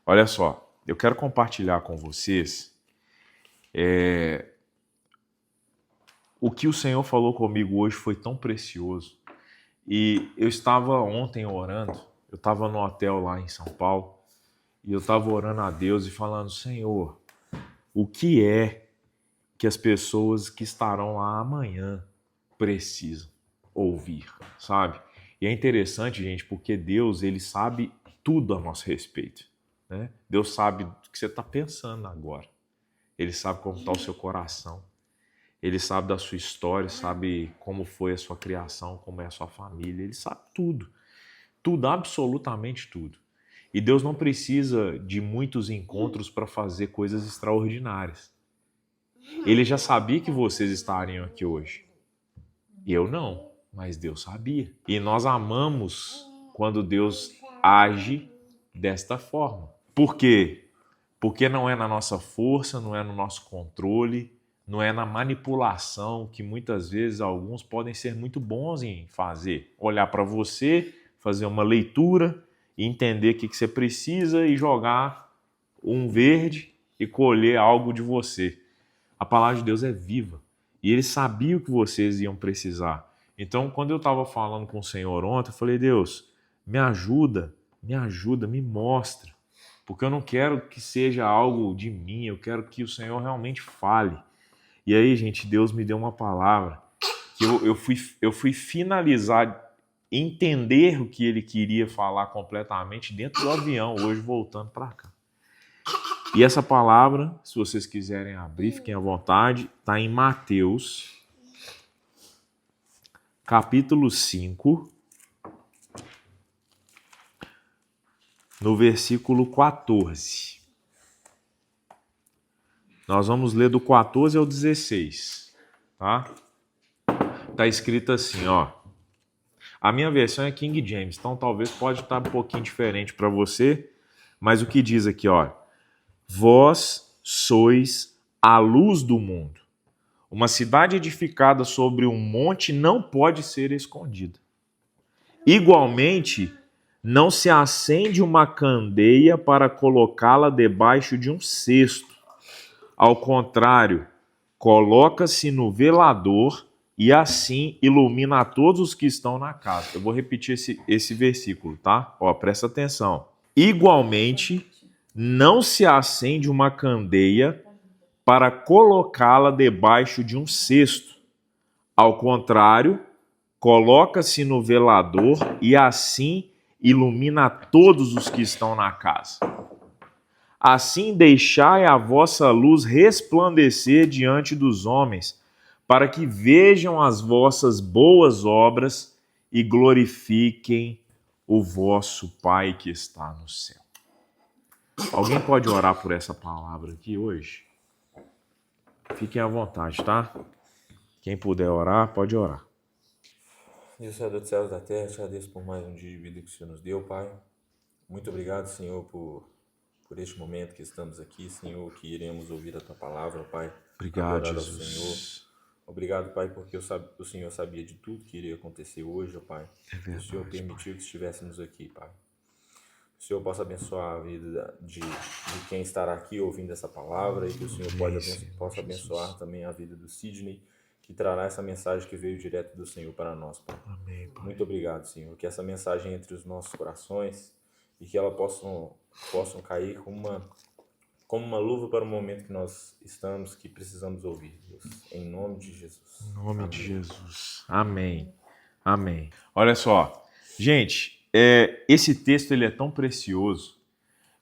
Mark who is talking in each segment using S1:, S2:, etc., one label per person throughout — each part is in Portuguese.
S1: Olha só, eu quero compartilhar com vocês o que o Senhor falou comigo hoje foi tão precioso. E eu estava ontem orando, eu estava no hotel lá em São Paulo, e eu estava orando a Deus e falando, Senhor, o que é que as pessoas que estarão lá amanhã precisam ouvir, sabe? E é interessante, gente, porque Deus, ele sabe tudo a nosso respeito, né? Deus sabe o que você está pensando agora. Ele sabe como está o seu coração. Ele sabe da sua história, sabe como foi a sua criação, como é a sua família. Ele sabe tudo. Tudo, absolutamente tudo. E Deus não precisa de muitos encontros para fazer coisas extraordinárias. Ele já sabia que vocês estariam aqui hoje. Eu não, mas Deus sabia. E nós amamos quando Deus age desta forma. Por quê? Porque não é na nossa força, não é no nosso controle, não é na manipulação que muitas vezes alguns podem ser muito bons em fazer. Olhar para você, fazer uma leitura, entender o que você precisa e jogar um verde e colher algo de você. A palavra de Deus é viva e ele sabia o que vocês iam precisar. Então, quando eu estava falando com o Senhor ontem, eu falei, Deus, me ajuda, me mostra. Porque eu não quero que seja algo de mim, eu quero que o Senhor realmente fale. E aí, gente, Deus me deu uma palavra que eu fui finalizar, entender o que ele queria falar completamente dentro do avião, hoje voltando para cá. E essa palavra, se vocês quiserem abrir, fiquem à vontade, está em Mateus, capítulo 5, no versículo 14. Nós vamos ler do 14 ao 16, tá? Tá escrito assim, ó. A minha versão é King James, então talvez pode estar um pouquinho diferente para você, mas o que diz aqui, ó. Vós sois a luz do mundo. Uma cidade edificada sobre um monte não pode ser escondida. Igualmente, não se acende uma candeia para colocá-la debaixo de um cesto. Ao contrário, coloca-se no velador e assim ilumina a todos os que estão na casa. Eu vou repetir esse versículo, tá? Ó, presta atenção. Igualmente, não se acende uma candeia para colocá-la debaixo de um cesto. Ao contrário, coloca-se no velador e assim ilumina todos os que estão na casa. Assim deixai a vossa luz resplandecer diante dos homens, para que vejam as vossas boas obras e glorifiquem o vosso Pai que está no céu. Alguém pode orar por essa palavra aqui hoje? Fiquem à vontade, tá? Quem puder orar, pode orar.
S2: Deus, Senhor dos céus e da terra, te agradeço por mais um dia de vida que o Senhor nos deu, Pai. Muito obrigado, Senhor, por este momento que estamos aqui, Senhor, que iremos ouvir a Tua palavra, Pai.
S1: Obrigado,
S2: adorar
S1: Jesus.
S2: ao Senhor. Obrigado, Pai, porque o Senhor sabia de tudo que iria acontecer hoje, Pai.
S1: É
S2: Que o Senhor
S1: verdade,
S2: permitiu que estivéssemos aqui, Pai. Que o Senhor possa abençoar a vida de quem estará aqui ouvindo essa palavra e que o Senhor possa abençoar também a vida do Sidney, que trará essa mensagem que veio direto do Senhor para nós, Pai.
S1: Amém, Pai.
S2: Muito obrigado, Senhor. Que essa mensagem entre os nossos corações e que ela possam cair como uma luva para o momento que nós estamos, que precisamos ouvir, Deus. Em nome de Jesus.
S1: Em nome
S2: Amém.
S1: de Jesus. Amém. Amém. Olha só, gente, esse texto ele é tão precioso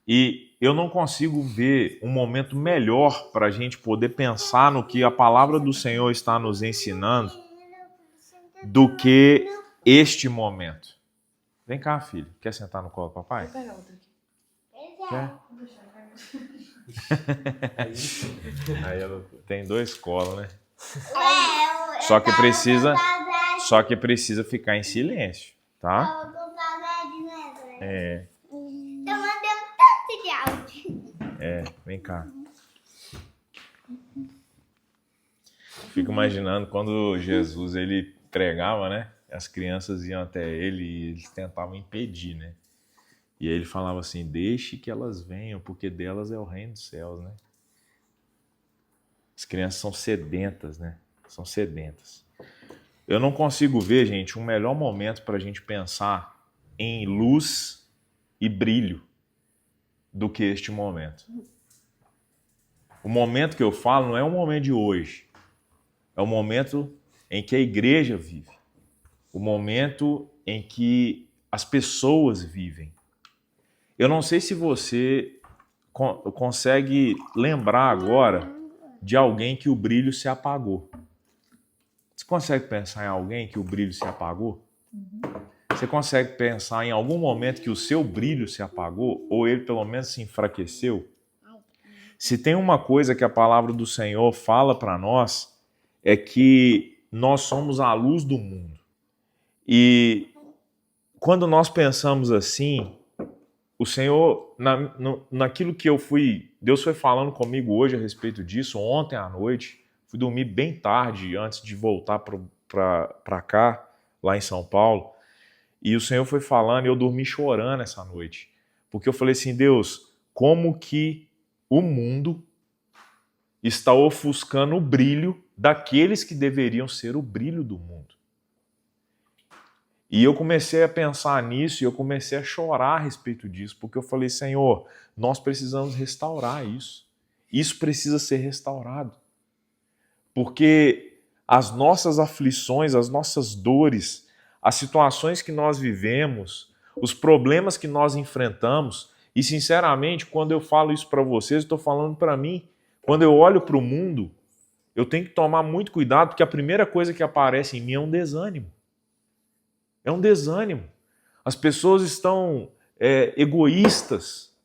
S1: e eu não consigo ver um momento melhor para a gente poder pensar no que a palavra do Senhor está nos ensinando do que este momento. Vem cá, filho. Quer sentar no colo do papai?
S3: Vou pegar outra aqui.
S1: Quer?
S3: Vou deixar, vai.
S1: Aí ela tem 2 colos, né? Só que precisa ficar em silêncio, tá? É.
S4: Tô mandando tanto de áudio.
S1: Vem cá. Fico imaginando quando Jesus ele pregava, né? As crianças iam até ele e eles tentavam impedir, né? E aí ele falava assim, deixe que elas venham, porque delas é o reino dos céus, né? As crianças são sedentas, né? São sedentas. Eu não consigo ver, gente, um melhor momento para a gente pensar em luz e brilho do que este momento. O momento que eu falo não é o momento de hoje. É o momento em que a igreja vive. O momento em que as pessoas vivem. Eu não sei se você consegue lembrar agora de alguém que o brilho se apagou. Você consegue pensar em alguém que o brilho se apagou? Você consegue pensar em algum momento que o seu brilho se apagou ou ele pelo menos se enfraqueceu? Se tem uma coisa que a palavra do Senhor fala para nós é que nós somos a luz do mundo. E quando nós pensamos assim, o Senhor, naquilo que Deus foi falando comigo hoje a respeito disso, ontem à noite, fui dormir bem tarde antes de voltar para cá, lá em São Paulo, e o Senhor foi falando e eu dormi chorando essa noite, porque eu falei assim, Deus, como que o mundo está ofuscando o brilho daqueles que deveriam ser o brilho do mundo. E eu comecei a pensar nisso e eu comecei a chorar a respeito disso, porque eu falei, Senhor, nós precisamos restaurar isso. Isso precisa ser restaurado. Porque as nossas aflições, as nossas dores, as situações que nós vivemos, os problemas que nós enfrentamos, e sinceramente, quando eu falo isso para vocês, eu estou falando para mim. Quando eu olho para o mundo, eu tenho que tomar muito cuidado, porque a primeira coisa que aparece em mim é um desânimo. É um desânimo. As pessoas estão egoístas,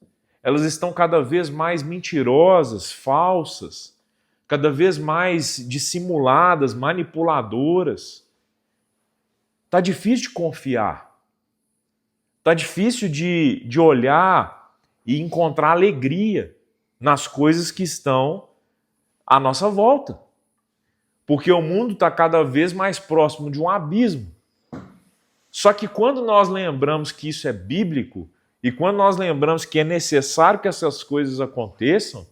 S1: elas estão cada vez mais mentirosas, falsas, cada vez mais dissimuladas, manipuladoras. Está difícil de confiar. Está difícil de olhar e encontrar alegria nas coisas que estão à nossa volta. Porque o mundo está cada vez mais próximo de um abismo. Só que quando nós lembramos que isso é bíblico e quando nós lembramos que é necessário que essas coisas aconteçam,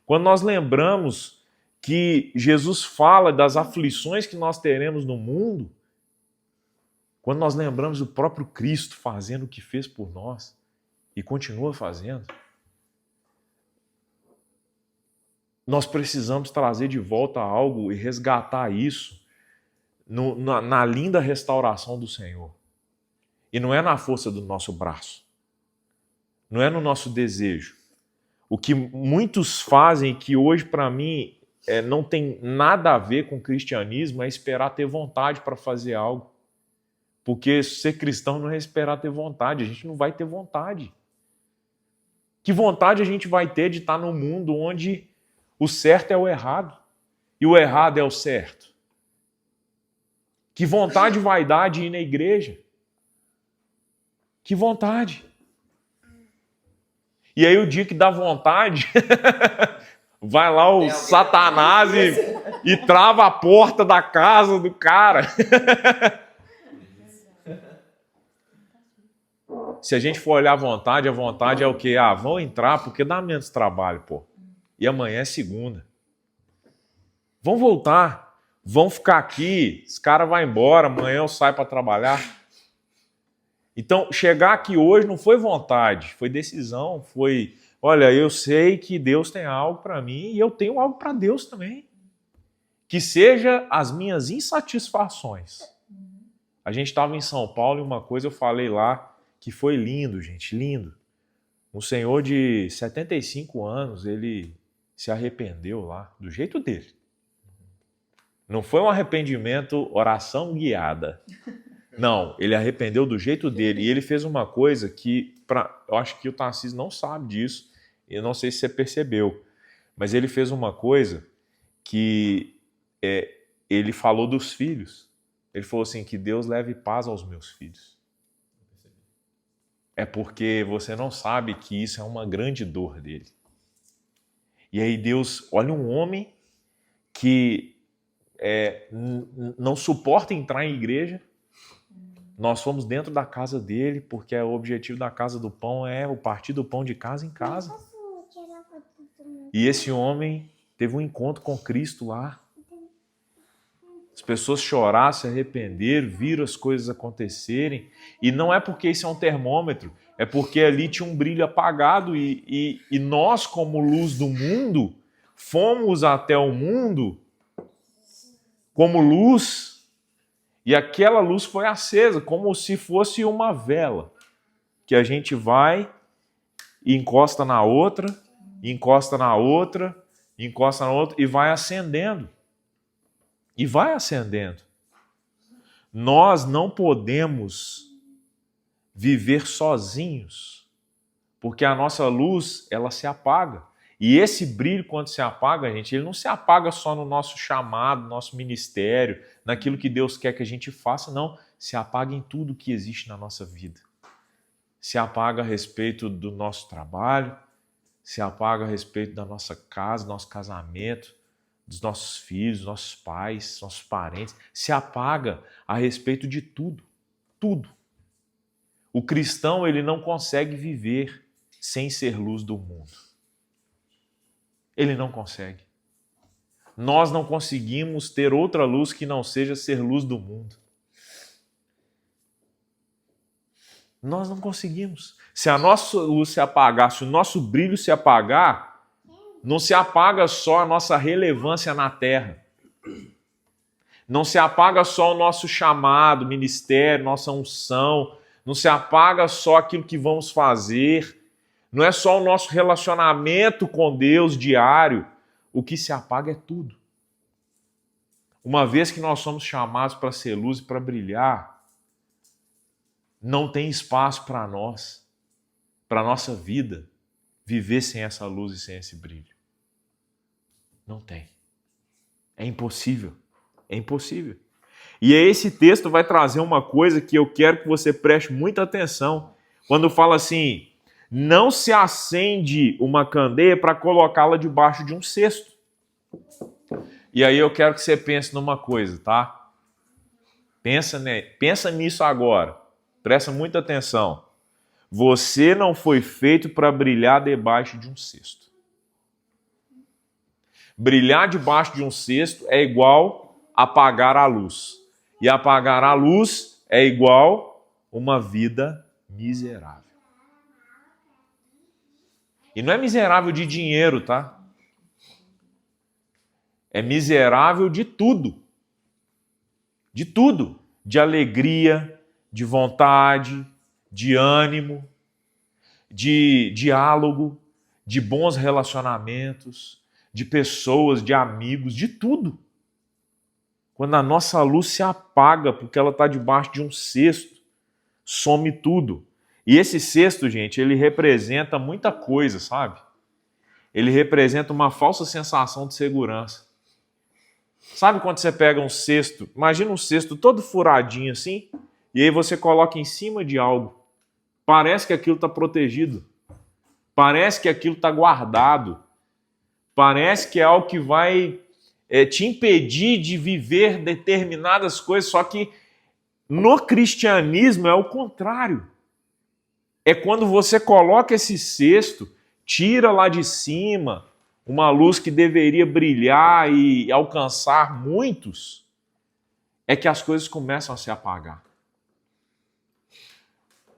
S1: quando nós lembramos que Jesus fala das aflições que nós teremos no mundo, quando nós lembramos do próprio Cristo fazendo o que fez por nós e continua fazendo, nós precisamos trazer de volta algo e resgatar isso na linda restauração do Senhor. E não é na força do nosso braço. Não é no nosso desejo. O que muitos fazem, que hoje para mim não tem nada a ver com o cristianismo, é esperar ter vontade para fazer algo. Porque ser cristão não é esperar ter vontade. A gente não vai ter vontade. Que vontade a gente vai ter de estar num mundo onde o certo é o errado e o errado é o certo? Que vontade vai dar de ir na igreja? Que vontade. E aí o dia que dá vontade, vai lá o Satanás e trava a porta da casa do cara. Se a gente for olhar a vontade é o quê? Vão entrar porque dá menos trabalho, pô. E amanhã é segunda. Vão voltar. Vão ficar aqui. Esse cara vai embora. Amanhã eu saio para trabalhar. Então, chegar aqui hoje não foi vontade, foi decisão, foi, olha, eu sei que Deus tem algo para mim e eu tenho algo para Deus também. Que seja as minhas insatisfações. A gente estava em São Paulo e uma coisa eu falei lá que foi lindo, gente, lindo. Um senhor de 75 anos, ele se arrependeu lá, do jeito dele. Não foi um arrependimento, oração guiada. Não, ele arrependeu do jeito dele. E ele fez uma coisa que, eu acho que o Tarcísio não sabe disso, eu não sei se você percebeu, mas ele fez uma coisa que ele falou dos filhos. Ele falou assim, que Deus leve paz aos meus filhos. É porque você não sabe que isso é uma grande dor dele. E aí Deus, olha um homem que não suporta entrar em igreja, Nós fomos dentro da casa dele, porque o objetivo da Casa do Pão é o partir do pão de casa em casa. E esse homem teve um encontro com Cristo lá. As pessoas choraram, se arrependeram, viram as coisas acontecerem. E não é porque isso é um termômetro, é porque ali tinha um brilho apagado e nós, como luz do mundo, fomos até o mundo como luz. E aquela luz foi acesa, como se fosse uma vela, que a gente vai e encosta na outra, encosta na outra, encosta na outra, e vai acendendo. E vai acendendo. Nós não podemos viver sozinhos, porque a nossa luz, ela se apaga. E esse brilho, quando se apaga, gente, ele não se apaga só no nosso chamado, no nosso ministério, naquilo que Deus quer que a gente faça, não. Se apaga em tudo que existe na nossa vida. Se apaga a respeito do nosso trabalho, se apaga a respeito da nossa casa, nosso casamento, dos nossos filhos, nossos pais, nossos parentes. Se apaga a respeito de tudo. Tudo. O cristão, ele não consegue viver sem ser luz do mundo. Ele não consegue. Nós não conseguimos ter outra luz que não seja ser luz do mundo. Nós não conseguimos. Se a nossa luz se apagar, se o nosso brilho se apagar, não se apaga só a nossa relevância na terra. Não se apaga só o nosso chamado, ministério, nossa unção. Não se apaga só aquilo que vamos fazer. Não é só o nosso relacionamento com Deus diário. O que se apaga é tudo. Uma vez que nós somos chamados para ser luz e para brilhar, não tem espaço para nós, para a nossa vida, viver sem essa luz e sem esse brilho. Não tem. É impossível. É impossível. E aí esse texto vai trazer uma coisa que eu quero que você preste muita atenção. Quando fala assim, não se acende uma candeia para colocá-la debaixo de um cesto. E aí eu quero que você pense numa coisa, tá? Pensa nisso agora. Presta muita atenção. Você não foi feito para brilhar debaixo de um cesto. Brilhar debaixo de um cesto é igual apagar a luz. E apagar a luz é igual uma vida miserável. E não é miserável de dinheiro, tá? É miserável de tudo. De tudo. De alegria, de vontade, de ânimo, de diálogo, de bons relacionamentos, de pessoas, de amigos, de tudo. Quando a nossa luz se apaga porque ela está debaixo de um cesto, some tudo. E esse cesto, gente, ele representa muita coisa, sabe? Ele representa uma falsa sensação de segurança. Sabe quando você pega um cesto, imagina um cesto todo furadinho assim, e aí você coloca em cima de algo. Parece que aquilo está protegido. Parece que aquilo está guardado. Parece que é algo que vai te impedir de viver determinadas coisas, só que no cristianismo é o contrário. É quando você coloca esse cesto, tira lá de cima uma luz que deveria brilhar e alcançar muitos, é que as coisas começam a se apagar.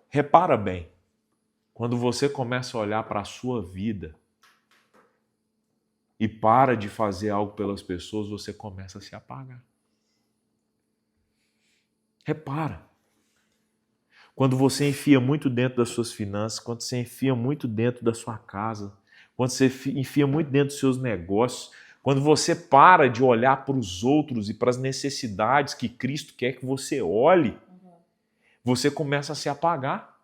S1: Repara bem, quando você começa a olhar para a sua vida e para de fazer algo pelas pessoas, você começa a se apagar. Repara. Quando você enfia muito dentro das suas finanças, quando você enfia muito dentro da sua casa, quando você enfia muito dentro dos seus negócios, quando você para de olhar para os outros e para as necessidades que Cristo quer que você olhe, você começa a se apagar.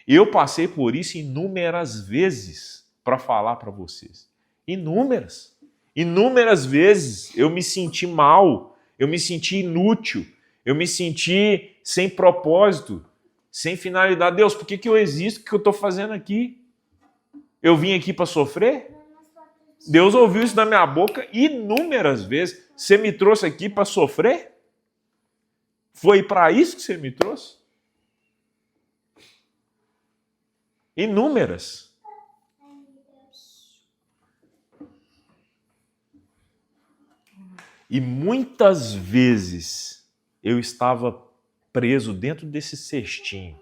S1: Eu passei por isso inúmeras vezes para falar para vocês. Inúmeras. Inúmeras vezes eu me senti mal, eu me senti inútil, eu me senti sem propósito, sem finalidade. Deus, por que eu existo? O que eu estou fazendo aqui? Eu vim aqui para sofrer? Deus ouviu isso da minha boca inúmeras vezes. Você me trouxe aqui para sofrer? Foi para isso que você me trouxe? Inúmeras. E muitas vezes eu estava preso dentro desse cestinho,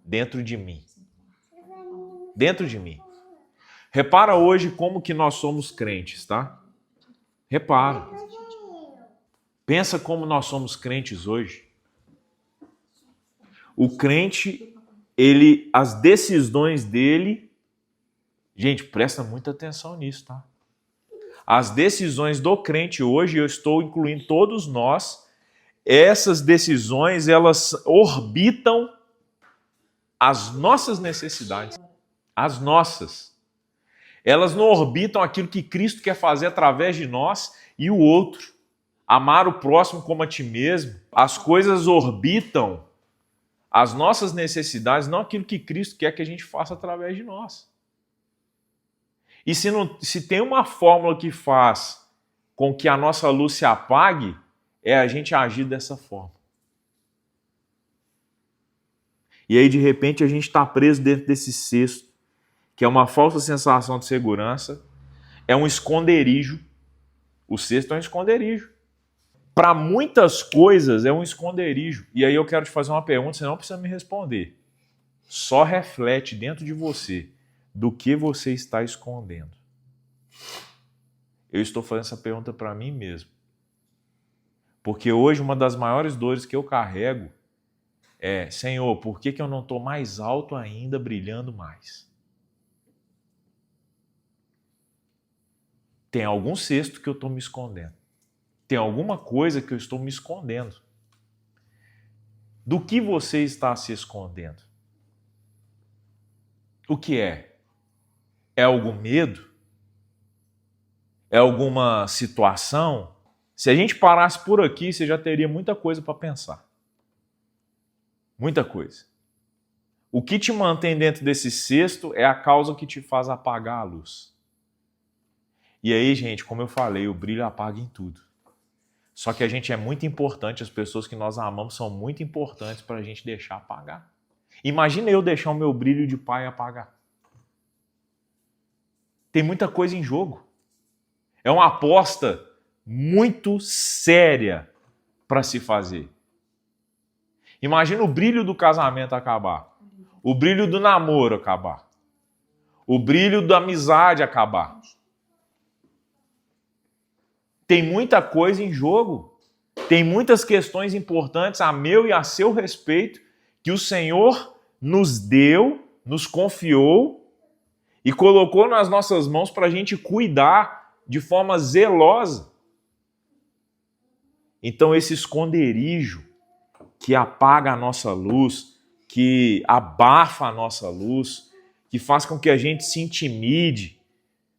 S1: dentro de mim. Dentro de mim. Repara hoje como que nós somos crentes, tá? Repara. Pensa como nós somos crentes hoje. O crente, as decisões dele, gente, presta muita atenção nisso, tá? As decisões do crente hoje, eu estou incluindo todos nós, essas decisões, elas orbitam as nossas necessidades. As nossas. Elas não orbitam aquilo que Cristo quer fazer através de nós e o outro. Amar o próximo como a ti mesmo. As coisas orbitam as nossas necessidades, não aquilo que Cristo quer que a gente faça através de nós. E se tem uma fórmula que faz com que a nossa luz se apague, é a gente agir dessa forma. E aí, de repente, a gente está preso dentro desse cesto, que é uma falsa sensação de segurança, é um esconderijo. O cesto é um esconderijo. Para muitas coisas é um esconderijo. E aí eu quero te fazer uma pergunta, você não precisa me responder. Só reflete dentro de você do que você está escondendo. Eu estou fazendo essa pergunta para mim mesmo. Porque hoje uma das maiores dores que eu carrego é, Senhor, por que eu não estou mais alto ainda, brilhando mais? Tem algum cesto que eu estou me escondendo. Tem alguma coisa que eu estou me escondendo. Do que você está se escondendo? O que é? É algum medo? É alguma situação? Se a gente parasse por aqui, você já teria muita coisa para pensar. Muita coisa. O que te mantém dentro desse cesto é a causa que te faz apagar a luz. E aí, gente, como eu falei, o brilho apaga em tudo. Só que a gente é muito importante, as pessoas que nós amamos são muito importantes para a gente deixar apagar. Imagina eu deixar o meu brilho de pai apagar. Tem muita coisa em jogo. É uma aposta muito séria para se fazer. Imagina o brilho do casamento acabar. O brilho do namoro acabar. O brilho da amizade acabar. Tem muita coisa em jogo. Tem muitas questões importantes a meu e a seu respeito que o Senhor nos deu, nos confiou e colocou nas nossas mãos para a gente cuidar de forma zelosa. Então esse esconderijo que apaga a nossa luz, que abafa a nossa luz, que faz com que a gente se intimide,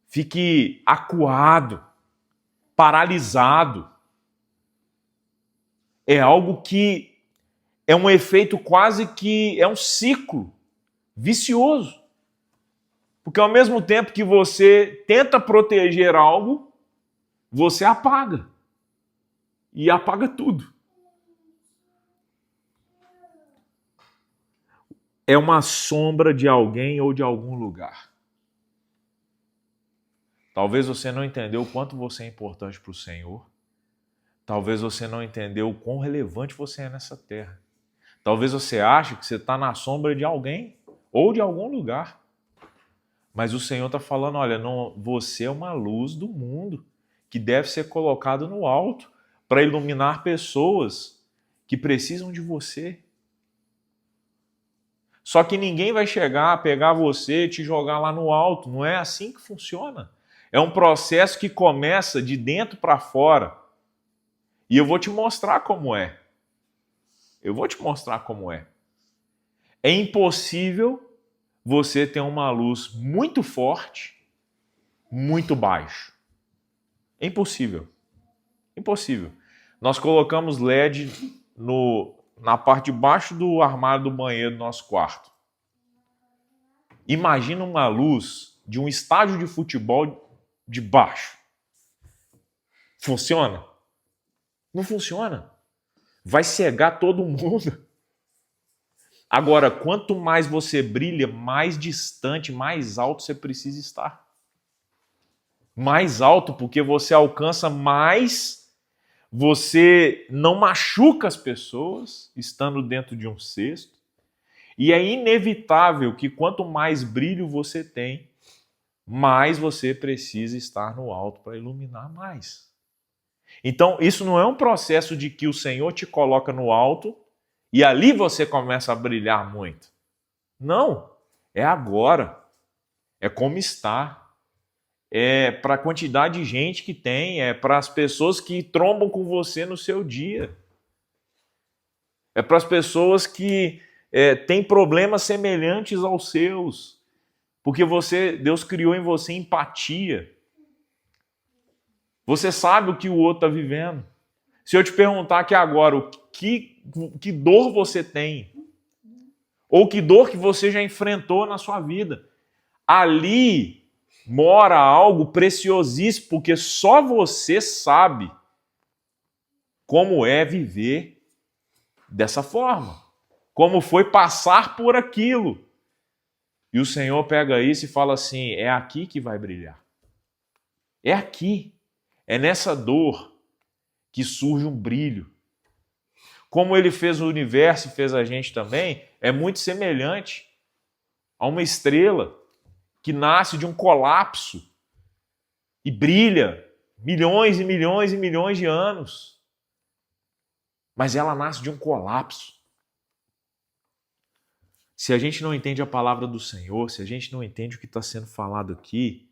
S1: fique acuado, paralisado, é algo que é um efeito quase que é um ciclo vicioso. Porque ao mesmo tempo que você tenta proteger algo, você apaga. E apaga tudo. É uma sombra de alguém ou de algum lugar. Talvez você não entendeu o quanto você é importante para o Senhor. Talvez você não entendeu o quão relevante você é nessa terra. Talvez você ache que você está na sombra de alguém ou de algum lugar. Mas o Senhor está falando, olha, não, você é uma luz do mundo que deve ser colocado no alto para iluminar pessoas que precisam de você. Só que ninguém vai chegar, pegar você e te jogar lá no alto. Não é assim que funciona. É um processo que começa de dentro para fora. E eu vou te mostrar como é. Eu vou te mostrar como é. É impossível você ter uma luz muito forte, muito baixo. É impossível. Impossível. Nós colocamos LED na parte de baixo do armário do banheiro do nosso quarto. Imagina uma luz de um estádio de futebol de baixo. Funciona? Não funciona. vai cegar todo mundo. Agora, quanto mais você brilha, mais distante, mais alto você precisa estar. Mais alto, porque você alcança mais, você não machuca as pessoas estando dentro de um cesto. E é inevitável que quanto mais brilho você tem, mais você precisa estar no alto para iluminar mais. Então, isso não é um processo de que o Senhor te coloca no alto e ali você começa a brilhar muito. Não, é agora. É como está. É para a quantidade de gente que tem, é para as pessoas que trombam com você no seu dia. É para as pessoas que têm problemas semelhantes aos seus. Porque Deus criou em você empatia. Você sabe o que o outro está vivendo. Se eu te perguntar aqui agora que dor você tem, ou que dor que você já enfrentou na sua vida, ali mora algo preciosíssimo, porque só você sabe como é viver dessa forma, como foi passar por aquilo. E o Senhor pega isso e fala assim, é aqui que vai brilhar. É aqui, é nessa dor que surge um brilho. Como ele fez o universo e fez a gente também, é muito semelhante a uma estrela que nasce de um colapso e brilha milhões e milhões e milhões de anos. Mas ela nasce de um colapso. Se a gente não entende a palavra do Senhor, se a gente não entende o que está sendo falado aqui,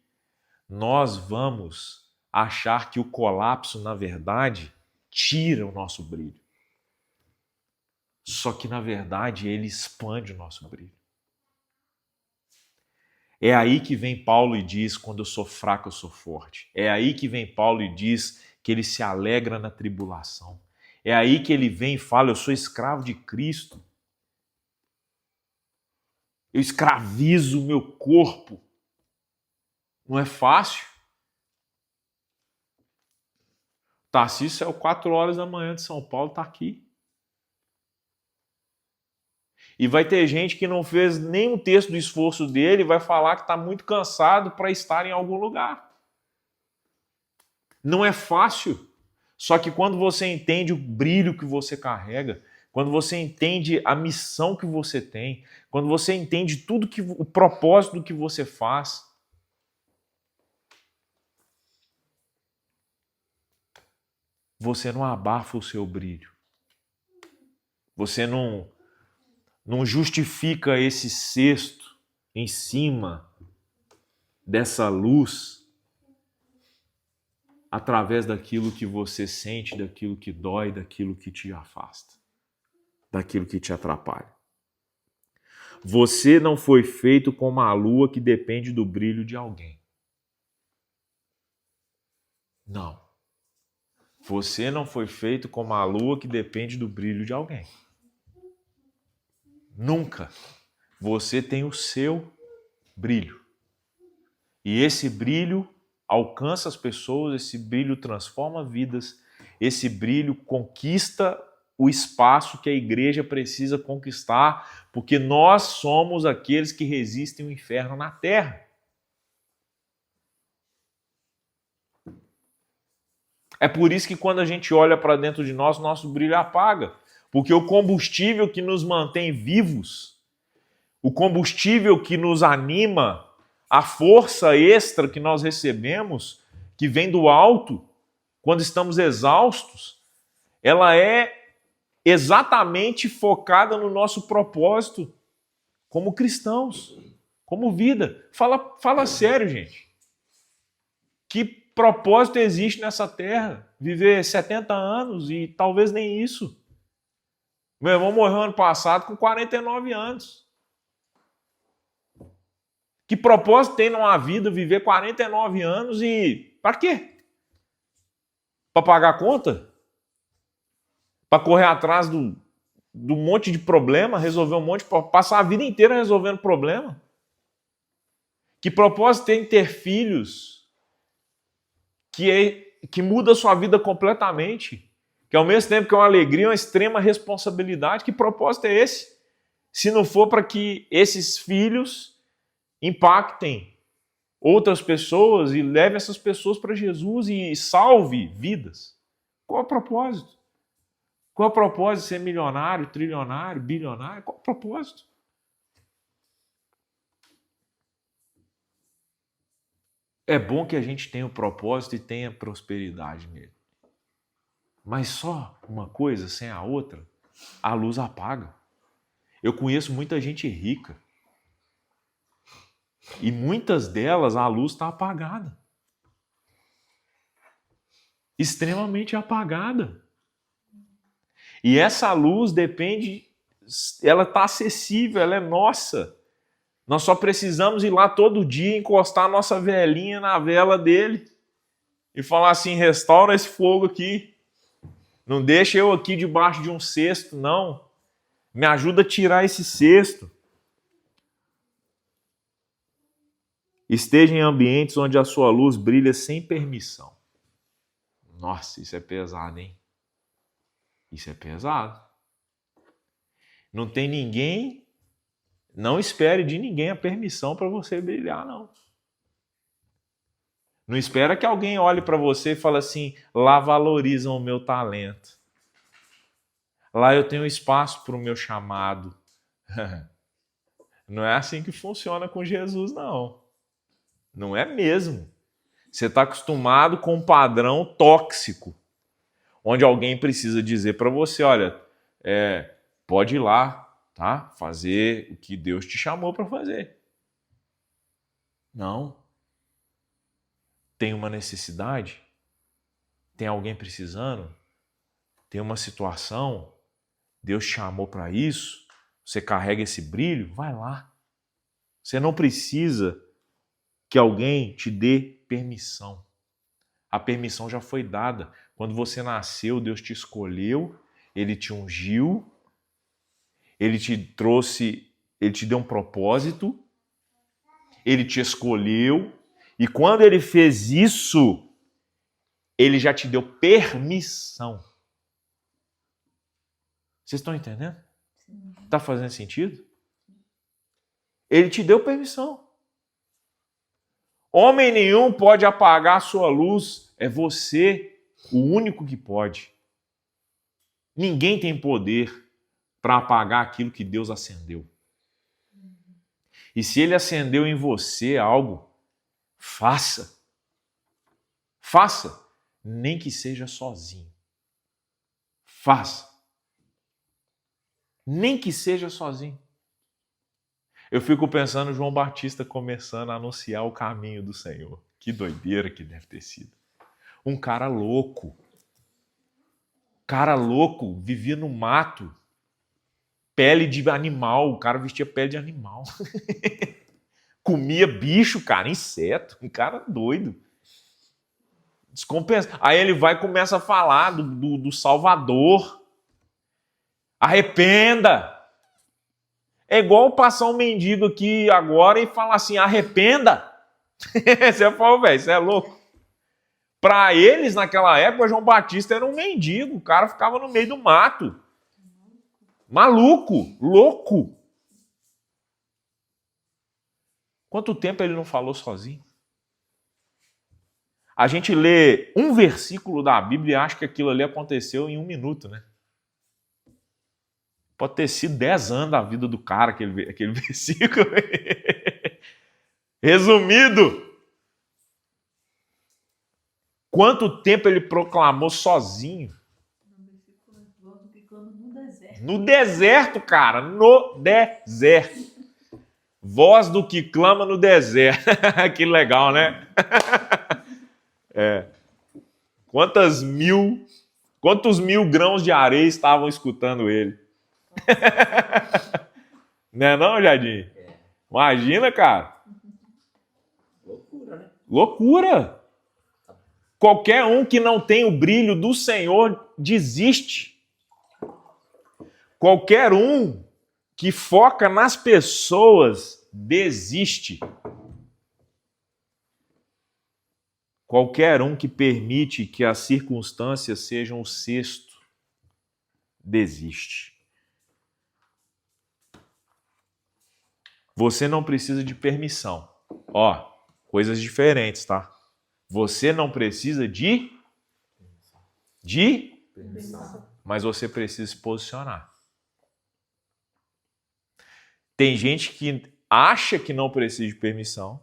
S1: nós vamos achar que o colapso, na verdade, tira o nosso brilho. Só que, na verdade, ele expande o nosso brilho. É aí que vem Paulo e diz, quando eu sou fraco, eu sou forte. É aí que vem Paulo e diz que ele se alegra na tribulação. É aí que ele vem e fala, eu sou escravo de Cristo. Eu escravizo o meu corpo. Não é fácil. Tarcísio é 4 horas da manhã de São Paulo, está aqui. E vai ter gente que não fez nem um terço do esforço dele e vai falar que está muito cansado para estar em algum lugar. Não é fácil. Só que quando você entende o brilho que você carrega, quando você entende a missão que você tem, quando você entende tudo o propósito do que você faz, você não abafa o seu brilho. Você não justifica esse cesto em cima dessa luz através daquilo que você sente, daquilo que dói, daquilo que te afasta, daquilo que te atrapalha. Você não foi feito como a lua que depende do brilho de alguém. Não. Você não foi feito como a lua que depende do brilho de alguém. Nunca. Você tem o seu brilho. E esse brilho alcança as pessoas, esse brilho transforma vidas, esse brilho conquista o espaço que a igreja precisa conquistar, porque nós somos aqueles que resistem ao inferno na terra. É por isso que quando a gente olha para dentro de nós, nosso brilho apaga. Porque o combustível que nos mantém vivos, o combustível que nos anima, a força extra que nós recebemos, que vem do alto, quando estamos exaustos, ela é exatamente focada no nosso propósito como cristãos, como vida. Fala sério, gente. Que propósito existe nessa terra? Viver 70 anos e talvez nem isso. Meu irmão morreu ano passado com 49 anos. Que propósito tem numa vida viver 49 anos e... Para quê? Para pagar a conta? Para correr atrás do monte de problema, resolver um monte... Passar a vida inteira resolvendo problema? Que propósito tem ter filhos que muda a sua vida completamente? que ao mesmo tempo que é uma alegria, é uma extrema responsabilidade. Que propósito é esse? Se não for para que esses filhos impactem outras pessoas e leve essas pessoas para Jesus e salve vidas. Qual é o propósito? Qual é o propósito de ser milionário, trilionário, bilionário? Qual é o propósito? É bom que a gente tenha o propósito e tenha prosperidade nele. Mas só uma coisa sem a outra, a luz apaga. Eu conheço muita gente rica. E muitas delas a luz está apagada. Extremamente apagada. E essa luz depende, ela está acessível, ela é nossa. Nós só precisamos ir lá todo dia, encostar a nossa velinha na vela dele e falar assim, restaura esse fogo aqui. Não deixa eu aqui debaixo de um cesto, não. Me ajuda a tirar esse cesto. Esteja em ambientes onde a sua luz brilha sem permissão. Nossa, isso é pesado, hein? Isso é pesado. Não tem ninguém, não espere de ninguém a permissão para você brilhar, não. Não espera que alguém olhe para você e fale assim, lá valorizam o meu talento. Lá eu tenho espaço para o meu chamado. Não é assim que funciona com Jesus, não. Não é mesmo. Você está acostumado com um padrão tóxico, onde alguém precisa dizer para você, olha, pode ir lá, tá? Fazer o que Deus te chamou para fazer. Não. Tem uma necessidade? Tem alguém precisando? Tem uma situação? Deus te chamou para isso? Você carrega esse brilho? Vai lá. Você não precisa que alguém te dê permissão. A permissão já foi dada. Quando você nasceu, Deus te escolheu, Ele te ungiu, Ele te trouxe, Ele te deu um propósito, Ele te escolheu, e quando Ele fez isso, Ele já te deu permissão. Vocês estão entendendo? Está fazendo sentido? Ele te deu permissão. Homem nenhum pode apagar a sua luz, é você o único que pode. Ninguém tem poder para apagar aquilo que Deus acendeu. E se Ele acendeu em você algo, faça. Faça, nem que seja sozinho. Faça. Nem que seja sozinho. Eu fico pensando João Batista começando a anunciar o caminho do Senhor. Que doideira que deve ter sido. Um cara louco. Cara louco, vivia no mato. Pele de animal. O cara vestia pele de animal. Comia bicho, cara, inseto. Um cara doido. Descompensa. Aí ele vai e começa a falar do Salvador. Arrependa. É igual passar um mendigo aqui agora e falar assim, arrependa. Você falou, velho, você é louco. Para eles, naquela época, João Batista era um mendigo. O cara ficava no meio do mato. Maluco, louco. Quanto tempo ele não falou sozinho? A gente lê um versículo da Bíblia e acha que aquilo ali aconteceu em 1 minuto, né? Pode ter sido 10 anos da vida do cara, aquele versículo. Resumido. Quanto tempo ele proclamou sozinho? No deserto, cara. No deserto. Voz do que clama no deserto. Que legal, né? Quantos mil grãos de areia estavam escutando ele? Não é não, Jardim? Imagina, cara.
S2: Loucura, né?
S1: Loucura. Qualquer um que não tem o brilho do Senhor desiste. Qualquer um que foca nas pessoas desiste. Qualquer um que permite que as circunstâncias sejam o cesto desiste. Você não precisa de permissão. Ó, coisas diferentes, tá? Você não precisa de
S2: Permissão.
S1: mas você precisa se posicionar. Tem gente que acha que não precisa de permissão,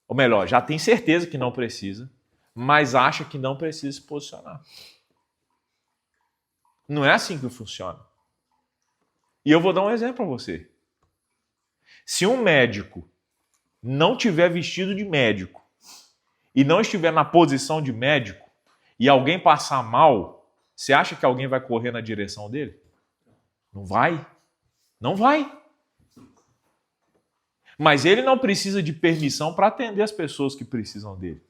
S1: ou melhor, já tem certeza que não precisa, mas acha que não precisa se posicionar. Não é assim que funciona. E eu vou dar um exemplo para você. Se um médico não tiver vestido de médico e não estiver na posição de médico e alguém passar mal, você acha que alguém vai correr na direção dele? Não vai. Não vai. Mas ele não precisa de permissão para atender as pessoas que precisam dele.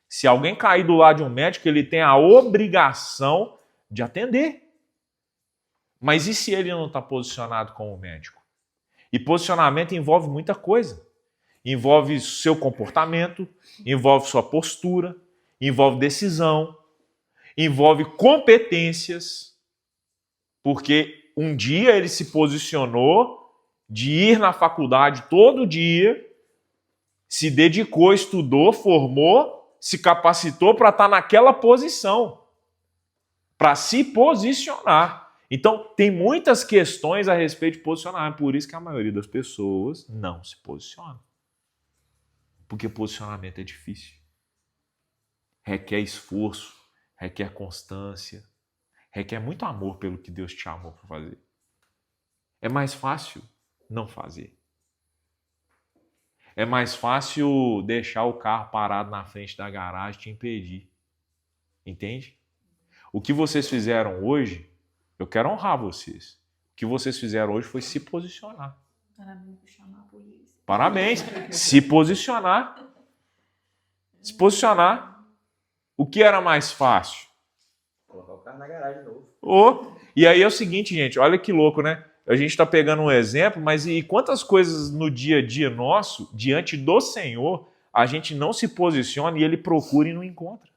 S1: Se alguém cair do lado de um médico, ele tem a obrigação de atender. Mas e se ele não está posicionado como médico? E posicionamento envolve muita coisa. Envolve seu comportamento, envolve sua postura, envolve decisão, envolve competências, porque um dia ele se posicionou de ir na faculdade todo dia, se dedicou, estudou, formou, se capacitou para estar naquela posição, para se posicionar. Então, tem muitas questões a respeito de posicionamento, por isso que a maioria das pessoas não se posiciona. Porque posicionamento é difícil. Requer esforço, requer constância, requer muito amor pelo que Deus te chamou para fazer. É mais fácil não fazer. É mais fácil deixar o carro parado na frente da garagem e te impedir. Entende? O que vocês fizeram hoje, eu quero honrar vocês. O que vocês fizeram hoje foi se posicionar.
S3: Parabéns por chamar a polícia.
S1: Parabéns. Se posicionar. Se posicionar. O que era mais fácil?
S2: Colocar o carro na garagem de novo.
S1: E aí é o seguinte, gente, olha que louco, né? A gente está pegando um exemplo, mas e quantas coisas no dia a dia nosso, diante do Senhor, a gente não se posiciona e Ele procura e não encontra.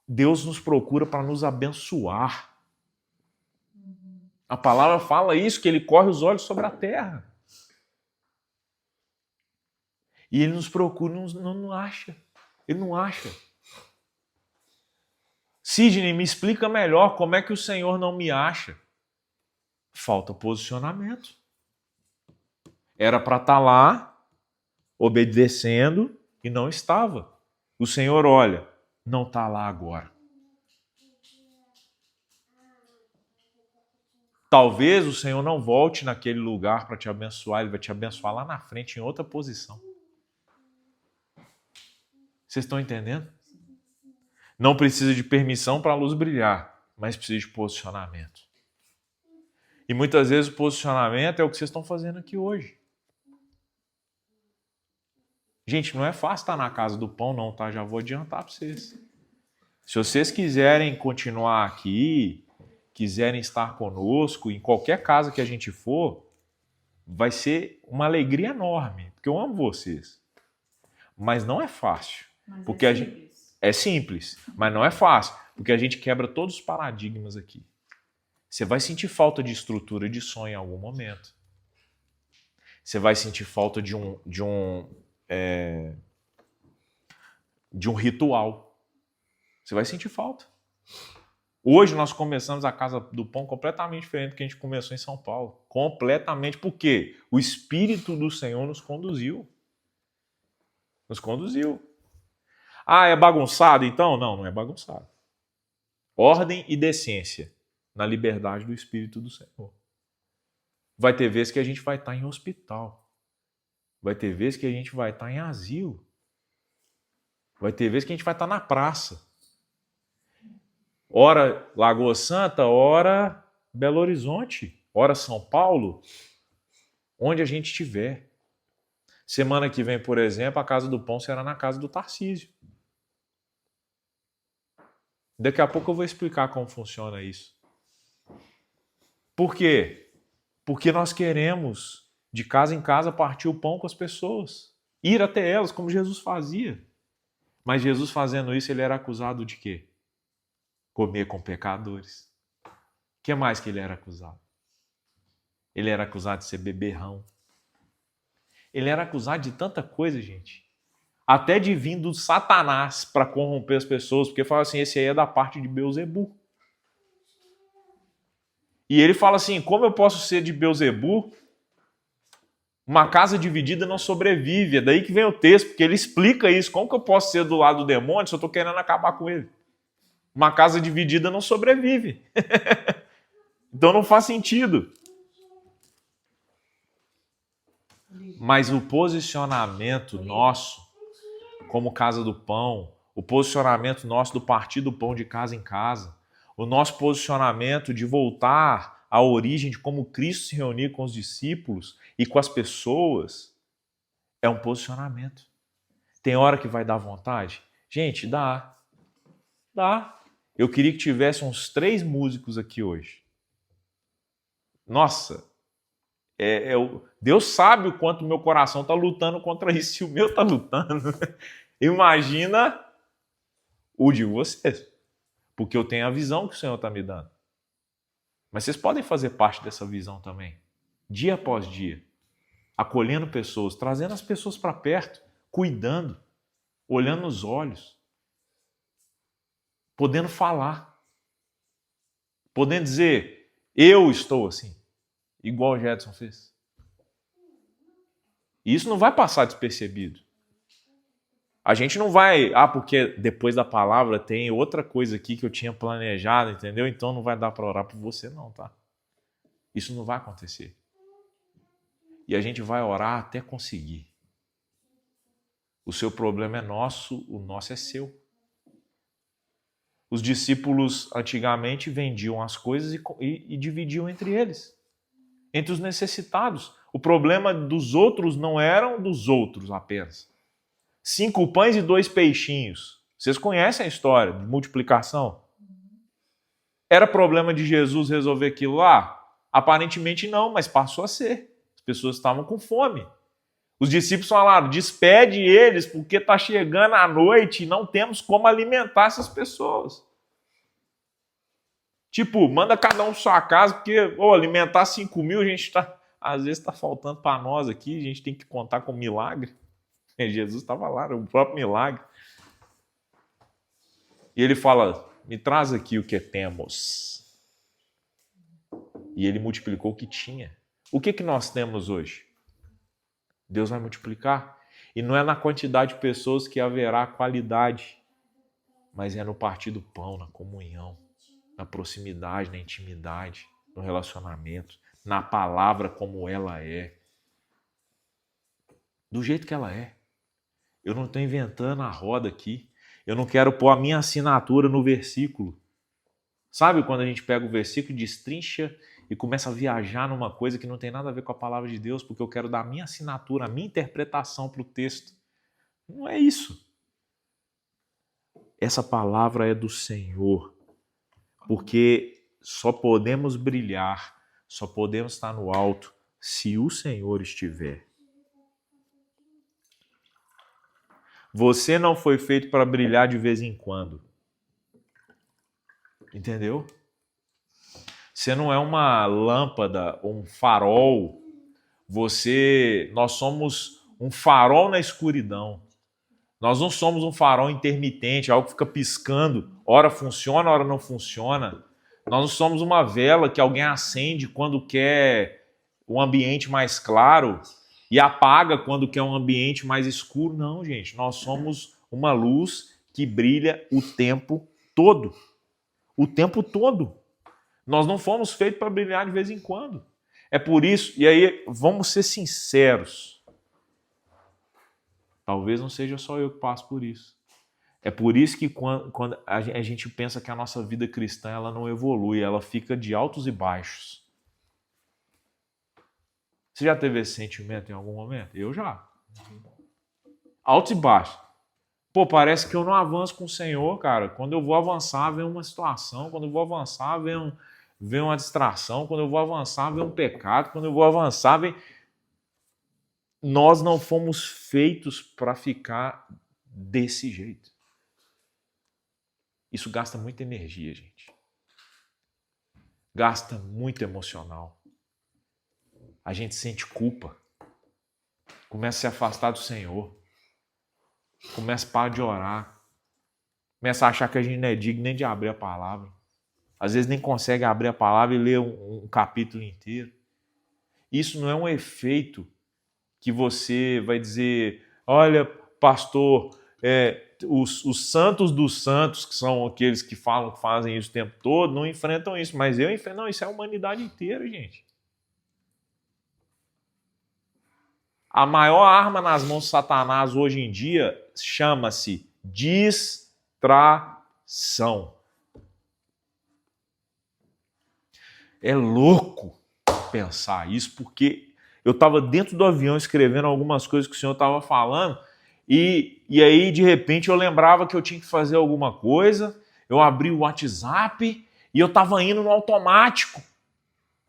S1: Deus nos procura para nos abençoar. A palavra fala isso, que Ele corre os olhos sobre a terra. E Ele nos procura e não acha. Ele não acha. Sidney, me explica melhor como é que o Senhor não me acha. Falta posicionamento. Era para estar lá, obedecendo, e não estava. O Senhor olha, não está lá agora. Talvez o Senhor não volte naquele lugar para te abençoar, Ele vai te abençoar lá na frente, em outra posição. Vocês estão entendendo? Não precisa de permissão para a luz brilhar, mas precisa de posicionamento. E muitas vezes o posicionamento é o que vocês estão fazendo aqui hoje. Gente, não é fácil estar na casa do pão, não, tá? Já vou adiantar para vocês. Se vocês quiserem continuar aqui, quiserem estar conosco, em qualquer casa que a gente for, vai ser uma alegria enorme, porque eu amo vocês. Mas não é fácil.
S3: Mas
S1: Porque
S3: é
S1: a gente é simples, mas não é fácil, porque a gente quebra todos os paradigmas aqui. Você vai sentir falta de estrutura de sonho em algum momento. Você vai sentir falta de um ritual. Você vai sentir falta. Hoje nós começamos a Casa do Pão completamente diferente do que a gente começou em São Paulo. Completamente. Por quê? O Espírito do Senhor nos conduziu. Nos conduziu. Ah, é bagunçado então? Não, não é bagunçado. Ordem e decência na liberdade do Espírito do Senhor. Vai ter vezes que a gente vai estar em hospital. Vai ter vezes que a gente vai estar em asilo. Vai ter vezes que a gente vai estar na praça. Ora Lagoa Santa, ora Belo Horizonte, ora São Paulo, onde a gente estiver. Semana que vem, por exemplo, a Casa do Pão será na casa do Tarcísio. Daqui a pouco eu vou explicar como funciona isso. Por quê? Porque nós queremos, de casa em casa, partir o pão com as pessoas. Ir até elas, como Jesus fazia. Mas Jesus fazendo isso, ele era acusado de quê? Comer com pecadores. que mais que ele era acusado? Ele era acusado de ser beberrão. Ele era acusado de tanta coisa, gente. Até de vir do Satanás para corromper as pessoas, porque fala assim, esse aí é da parte de Beelzebu. E ele fala assim, como eu posso ser de Beelzebu? Uma casa dividida não sobrevive. É daí que vem o texto, porque ele explica isso. Como que eu posso ser do lado do demônio se eu estou querendo acabar com ele? Uma casa dividida não sobrevive. Então não faz sentido. Mas o posicionamento nosso, como Casa do Pão, o posicionamento nosso do Partir do Pão de casa em casa, o nosso posicionamento de voltar à origem de como Cristo se reunia com os discípulos e com as pessoas, é um posicionamento. Tem hora que vai dar vontade? Gente, dá. Dá. Eu queria que tivesse uns 3 músicos aqui hoje. Nossa, Deus sabe o quanto meu coração está lutando contra isso, se o meu está lutando. Imagina o de vocês, porque eu tenho a visão que o Senhor está me dando. Mas vocês podem fazer parte dessa visão também, dia após dia, acolhendo pessoas, trazendo as pessoas para perto, cuidando, olhando nos olhos, podendo falar, podendo dizer, eu estou assim, igual o Jedson fez. E isso não vai passar despercebido. A gente não vai, porque depois da palavra tem outra coisa aqui que eu tinha planejado, entendeu? Então não vai dar para orar por você não, tá? Isso não vai acontecer. E a gente vai orar até conseguir. O seu problema é nosso, o nosso é seu. Os discípulos antigamente vendiam as coisas e dividiam entre eles, entre os necessitados. O problema dos outros não eram dos outros apenas. 5 pães e 2 peixinhos. Vocês conhecem a história de multiplicação? Era problema de Jesus resolver aquilo lá? Aparentemente não, mas passou a ser. As pessoas estavam com fome. Os discípulos falaram, despede eles, porque está chegando a noite e não temos como alimentar essas pessoas. Tipo, manda cada um para sua casa, porque alimentar 5.000, a gente às vezes está faltando para nós aqui, a gente tem que contar com milagre. Jesus estava lá, o próprio milagre. E ele fala, me traz aqui o que temos. E ele multiplicou o que tinha. O que nós temos hoje? Deus vai multiplicar. E não é na quantidade de pessoas que haverá qualidade, mas é no partir do pão, na comunhão, na proximidade, na intimidade, no relacionamento, na palavra como ela é. Do jeito que ela é. Eu não estou inventando a roda aqui. Eu não quero pôr a minha assinatura no versículo. Sabe quando a gente pega o versículo, destrincha e começa a viajar numa coisa que não tem nada a ver com a palavra de Deus, porque eu quero dar a minha assinatura, a minha interpretação para o texto. Não é isso. Essa palavra é do Senhor. Porque só podemos brilhar, só podemos estar no alto se o Senhor estiver. Você não foi feito para brilhar de vez em quando. Entendeu? Você não é uma lâmpada ou um farol. Nós somos um farol na escuridão. Nós não somos um farol intermitente, algo que fica piscando. Ora funciona, ora não funciona. Nós não somos uma vela que alguém acende quando quer um ambiente mais claro e apaga quando quer um ambiente mais escuro. Não, gente. Nós somos uma luz que brilha o tempo todo. O tempo todo. Nós não fomos feitos para brilhar de vez em quando. É por isso, e aí vamos ser sinceros. Talvez não seja só eu que passo por isso. É por isso que quando a gente pensa que a nossa vida cristã ela não evolui, ela fica de altos e baixos. Você já teve esse sentimento em algum momento? Eu já. Altos e baixos. Pô, parece que eu não avanço com o Senhor, cara. Quando eu vou avançar, vem uma situação. Quando eu vou avançar, vem uma distração. Quando eu vou avançar, vem um pecado. Quando eu vou avançar, vem... Nós não fomos feitos para ficar desse jeito. Isso gasta muita energia, gente. gasta muito emocional. A gente sente culpa. Começa a se afastar do Senhor. Começa a parar de orar. Começa a achar que a gente não é digno nem de abrir a palavra. Às vezes nem consegue abrir a palavra e ler um capítulo inteiro. Isso não é um efeito que você vai dizer, olha, pastor, os santos dos santos, que são aqueles que falam que fazem isso o tempo todo, não enfrentam isso. Mas eu enfrento. Não, isso é a humanidade inteira, gente. A maior arma nas mãos de Satanás hoje em dia chama-se distração. É louco pensar isso, porque eu estava dentro do avião escrevendo algumas coisas que o senhor estava falando, e aí, de repente, eu lembrava que eu tinha que fazer alguma coisa, eu abri o WhatsApp e eu estava indo no automático.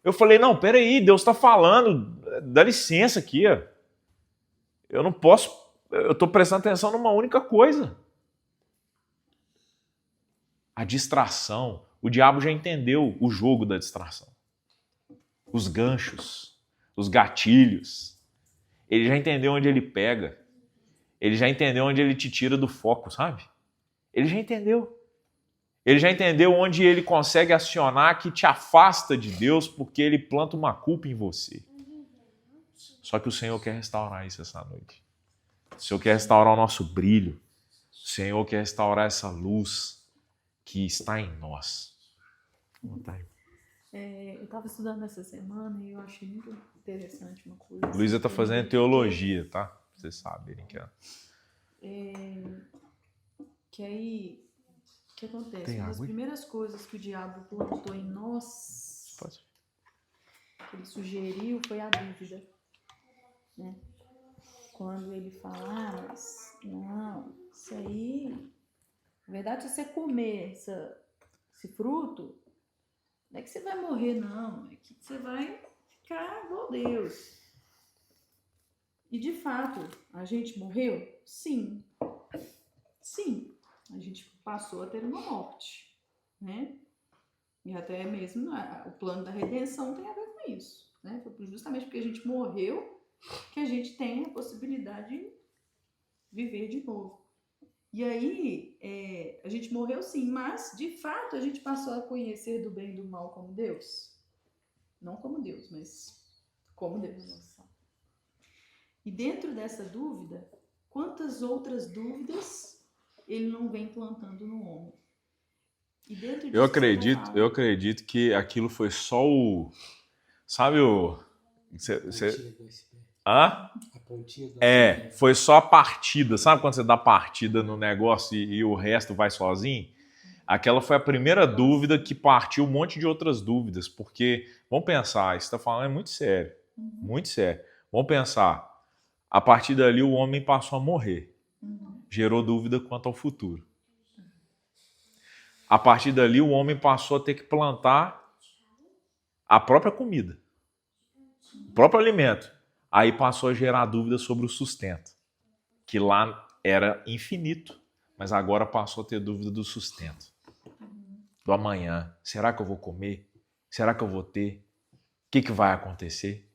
S1: Eu falei, não, peraí, Deus está falando, dá licença aqui, ó. Eu não posso, eu estou prestando atenção numa única coisa. A distração. O diabo já entendeu o jogo da distração. Os ganchos, os gatilhos. Ele já entendeu onde ele pega. Ele já entendeu onde ele te tira do foco, sabe? Ele já entendeu. Ele já entendeu onde ele consegue acionar que te afasta de Deus porque ele planta uma culpa em você. Só que o Senhor quer restaurar isso essa noite. O Senhor quer restaurar o nosso brilho. O Senhor quer restaurar essa luz que está em nós.
S3: Eu estava estudando essa semana e eu achei muito interessante uma coisa.
S1: Luísa está fazendo teologia, tá? Vocês saberem que é.
S3: Que aí, o que acontece?
S1: Tem
S3: Uma das
S1: água aí?
S3: primeiras coisas que o diabo plantou em nós,
S1: Pode.
S3: que ele sugeriu, foi a dúvida, né? Quando ele fala, mas não, isso aí, na verdade, se você comer esse fruto, não é que você vai morrer, não, é que você vai ficar igual Deus. E de fato, a gente morreu? Sim. Sim, a gente passou a ter uma morte, né? E até mesmo o plano da redenção tem a ver com isso, né? Foi justamente porque a gente morreu que a gente tem a possibilidade de viver de novo. E aí, a gente morreu sim, mas de fato a gente passou a conhecer do bem e do mal como Deus. Não como Deus, mas como Deus. E dentro dessa dúvida, quantas outras dúvidas ele não vem plantando no homem? E dentro disso,
S1: Eu acredito que aquilo foi só o... Sabe o... Hã?
S5: A pontinha do
S1: Foi só a partida. Sabe quando você dá partida no negócio e o resto vai sozinho? Aquela foi a primeira dúvida que partiu um monte de outras dúvidas. Porque, vamos pensar, isso que você está falando é muito sério. Muito sério. Vamos pensar. A partir dali o homem passou a morrer. Gerou dúvida quanto ao futuro. A partir dali o homem passou a ter que plantar a própria comida. O próprio alimento. Aí passou a gerar dúvida sobre o sustento, que lá era infinito, mas agora passou a ter dúvida do sustento, do amanhã. Será que eu vou comer? Será que eu vou ter? O que vai acontecer?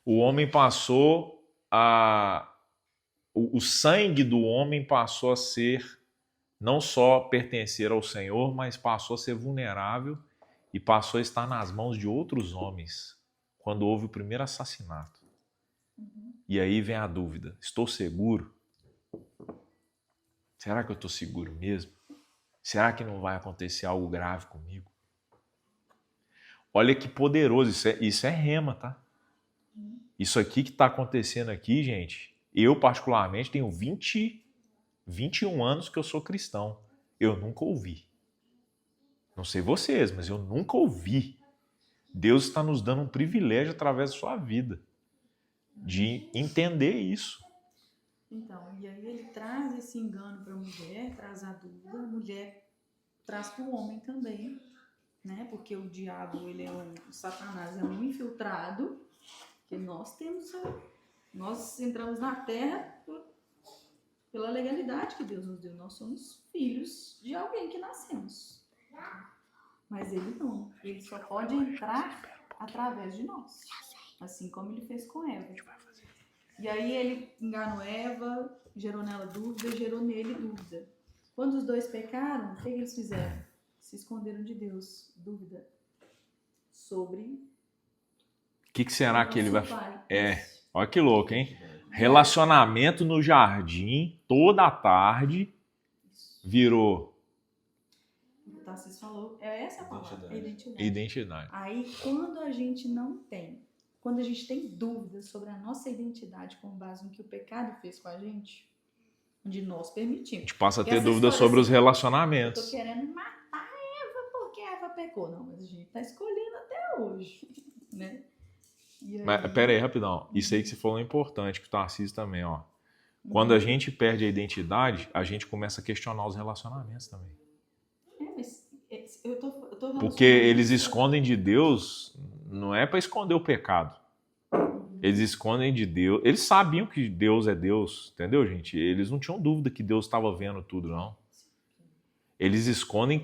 S1: O homem passou a... O sangue do homem passou a ser, não só pertencer ao Senhor, mas passou a ser vulnerável e passou a estar nas mãos de outros homens. Quando houve o primeiro assassinato. E aí vem a dúvida. Estou seguro? Será que eu estou seguro mesmo? Será que não vai acontecer algo grave comigo? Olha que poderoso. Isso é rema, tá? Isso aqui que está acontecendo aqui, gente, eu particularmente tenho 21 anos que eu sou cristão. Eu nunca ouvi. Não sei vocês, mas eu nunca ouvi. Deus está nos dando um privilégio através da sua vida de entender isso.
S3: Então, e aí ele traz esse engano para a mulher, traz a dúvida, a mulher traz para o homem também, né? Porque o diabo, o Satanás é um infiltrado, que nós entramos na terra pela legalidade que Deus nos deu. Nós somos filhos de alguém que nascemos. Mas ele não. Ele só pode entrar através de nós. Assim como ele fez com Eva. E aí ele enganou Eva, gerou nela dúvida, gerou nele dúvida. Quando os dois pecaram, o que eles fizeram? Se esconderam de Deus. Dúvida sobre
S1: O que será que ele vai
S3: nosso
S1: fazer?
S3: Pai.
S1: Olha que louco, hein? Relacionamento no jardim, toda a tarde, virou
S3: O Tarcísio falou, essa a palavra, identidade.
S1: identidade.
S3: Aí, quando a gente não tem, quando a gente tem dúvidas sobre a nossa identidade com base no que o pecado fez com a gente, onde nós
S1: A
S3: permitimos.
S1: gente passa a
S3: E
S1: ter
S3: essa
S1: dúvida
S3: história
S1: sobre os
S3: assim, Eu tô
S1: relacionamentos.
S3: querendo matar Eva porque Eva pecou. Não, mas a gente tá escolhendo até hoje, né? E aí,
S1: Mas, pera aí, rapidão. Isso aí que você falou é importante, que o Tarcísio também, ó. Quando a gente perde a identidade, a gente começa a questionar os relacionamentos também.
S3: mas eu tô
S1: Porque eles escondem de Deus, não é para esconder o pecado. Eles escondem de Deus. Eles sabiam que Deus é Deus, entendeu, gente? Eles não tinham dúvida que Deus estava vendo tudo, não. Eles escondem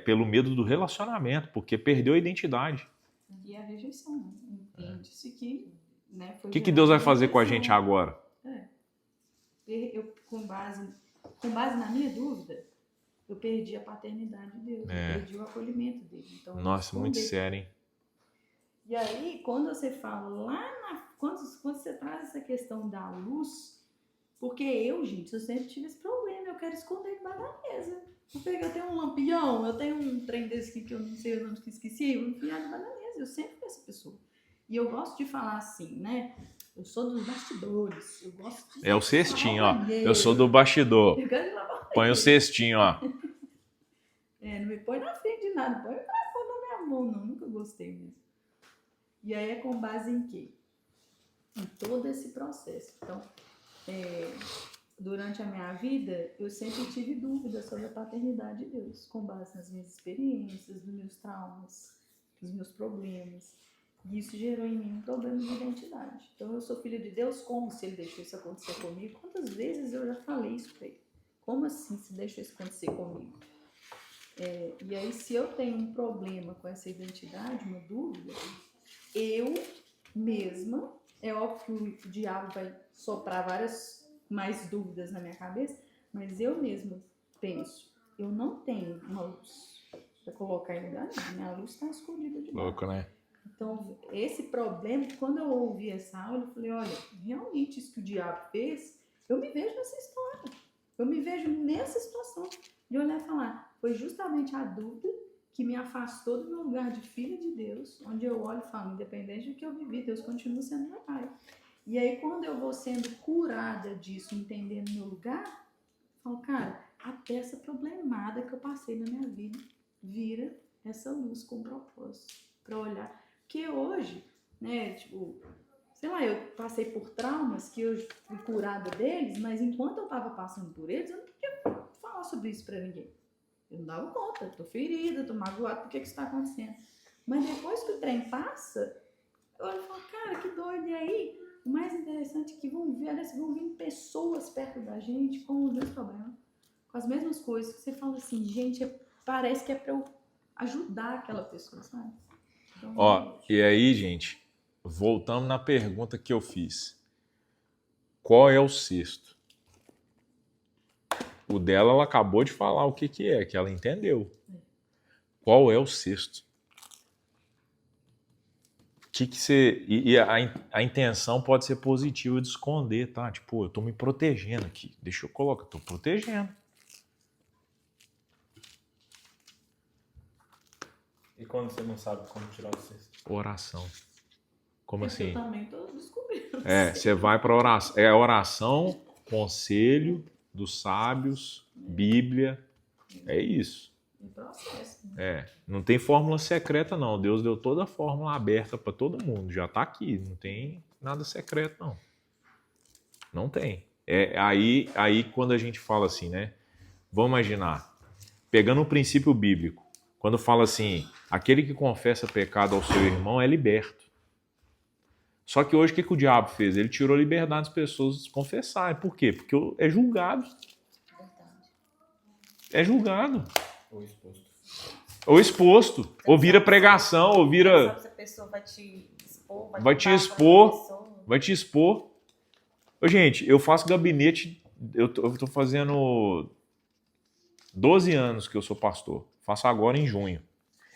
S1: pelo medo do relacionamento, porque perdeu a identidade.
S3: E a rejeição. Entende-se que, né, foi
S1: O que
S3: gerada
S1: Deus vai
S3: a
S1: fazer com a
S3: rejeição.
S1: gente agora?
S3: Eu, com base na minha dúvida, eu perdi a paternidade de Deus, eu perdi o acolhimento dele. Então, eu
S1: Nossa, muito
S3: escondi.
S1: sério, hein?
S3: E aí, quando você fala quando você traz essa questão da luz, porque eu sempre tive esse problema, eu quero esconder debaixo da mesa. Eu tenho um lampião, eu tenho um trem desse aqui que eu não sei o nome que esqueci, eu enfiar debaixo da mesa, eu sempre fui essa pessoa. E eu gosto de falar assim, né? Eu sou dos bastidores, eu gosto de...
S1: É o cestinho, ó.
S3: lavar banheiro.
S1: Eu sou do bastidor.
S3: Eu gosto de lavar
S1: Põe o cestinho, ó.
S3: não me põe na frente de nada, põe o microfone na minha mão, não, nunca gostei mesmo. E aí é com base em quê? Em todo esse processo. Então, durante a minha vida, eu sempre tive dúvidas sobre a paternidade de Deus, com base nas minhas experiências, nos meus traumas, nos meus problemas. E isso gerou em mim um problema de identidade. Então, eu sou filha de Deus, como se ele deixou isso acontecer comigo? Quantas vezes eu já falei isso pra ele? Como assim se deixou isso acontecer comigo? E aí, se eu tenho um problema com essa identidade, uma dúvida, eu mesma, é óbvio que o diabo vai soprar várias mais dúvidas na minha cabeça, mas eu mesma penso, eu não tenho uma luz para colocar em lugar nenhum, minha luz está escondida de baixo.
S1: Louco, né?
S3: Então, esse problema, quando eu ouvi essa aula, eu falei, olha, realmente isso que o diabo fez, eu me vejo nessa história. Eu me vejo nessa situação de olhar e falar, foi justamente a dúvida que me afastou do meu lugar de filha de Deus, onde eu olho e falo, independente do que eu vivi, Deus continua sendo meu pai. E aí, quando eu vou sendo curada disso, entendendo meu lugar, eu falo, cara, até essa problemada que eu passei na minha vida vira essa luz com propósito, para olhar. Porque hoje, né, tipo, sei lá, eu passei por traumas que eu fui curada deles, mas enquanto eu tava passando por eles, eu não podia falar sobre isso pra ninguém. Eu não dava conta, tô ferida, tô magoada, por que isso tá acontecendo? Mas depois que o trem passa, eu olho e falo, cara, que doido, e aí, o mais interessante é que vão vir pessoas perto da gente com os mesmos problemas, com as mesmas coisas, que você fala assim, gente, parece que é pra eu ajudar aquela pessoa, sabe? Então,
S1: Ó, e aí, gente, voltamos na pergunta que eu fiz. Qual é o sexto? O dela, ela acabou de falar o que é, que ela entendeu. Qual é o sexto? Que você... E a intenção pode ser positiva de esconder, tá? Tipo, eu tô me protegendo aqui. Deixa eu colocar, eu tô protegendo.
S2: E quando você não sabe como tirar o cesto?
S1: Oração. Como assim?
S3: Eu também tô descobrindo.
S1: Você vai para oração. É oração, conselho dos sábios, Bíblia. É isso.
S3: Um processo. Né?
S1: Não tem fórmula secreta, não. Deus deu toda a fórmula aberta para todo mundo. Já tá aqui. Não tem nada secreto, não. Não tem. Aí quando a gente fala assim, né? Vamos imaginar. Pegando o princípio bíblico. Quando fala assim, aquele que confessa pecado ao seu irmão é liberto. Só que hoje o que o diabo fez? Ele tirou a liberdade das pessoas de confessarem. Por quê? Porque é julgado. É julgado.
S2: Ou exposto.
S1: Ou exposto, ou vira pregação, ou vira...
S5: Sabe se a pessoa vai te expor,
S1: Vai te
S5: contar pra
S1: expor.
S5: pessoa.
S1: Vai te expor. Ô, gente, eu faço gabinete, eu tô fazendo 12 anos que eu sou pastor. Faço agora em junho.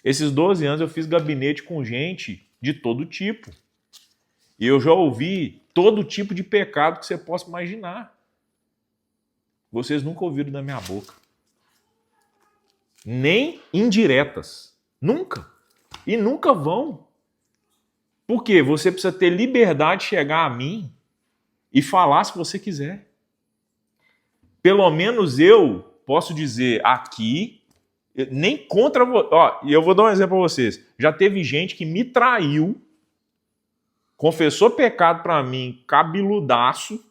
S1: Esses 12 anos eu fiz gabinete com gente de todo tipo. E eu já ouvi todo tipo de pecado que você possa imaginar. Vocês nunca ouviram da minha boca. Nem indiretas. Nunca. E nunca vão. Por quê? Você precisa ter liberdade de chegar a mim e falar se você quiser. Pelo menos eu posso dizer aqui, nem contra você. Ó, e eu vou dar um exemplo para vocês. Já teve gente que me traiu, confessou pecado para mim, cabeludaço.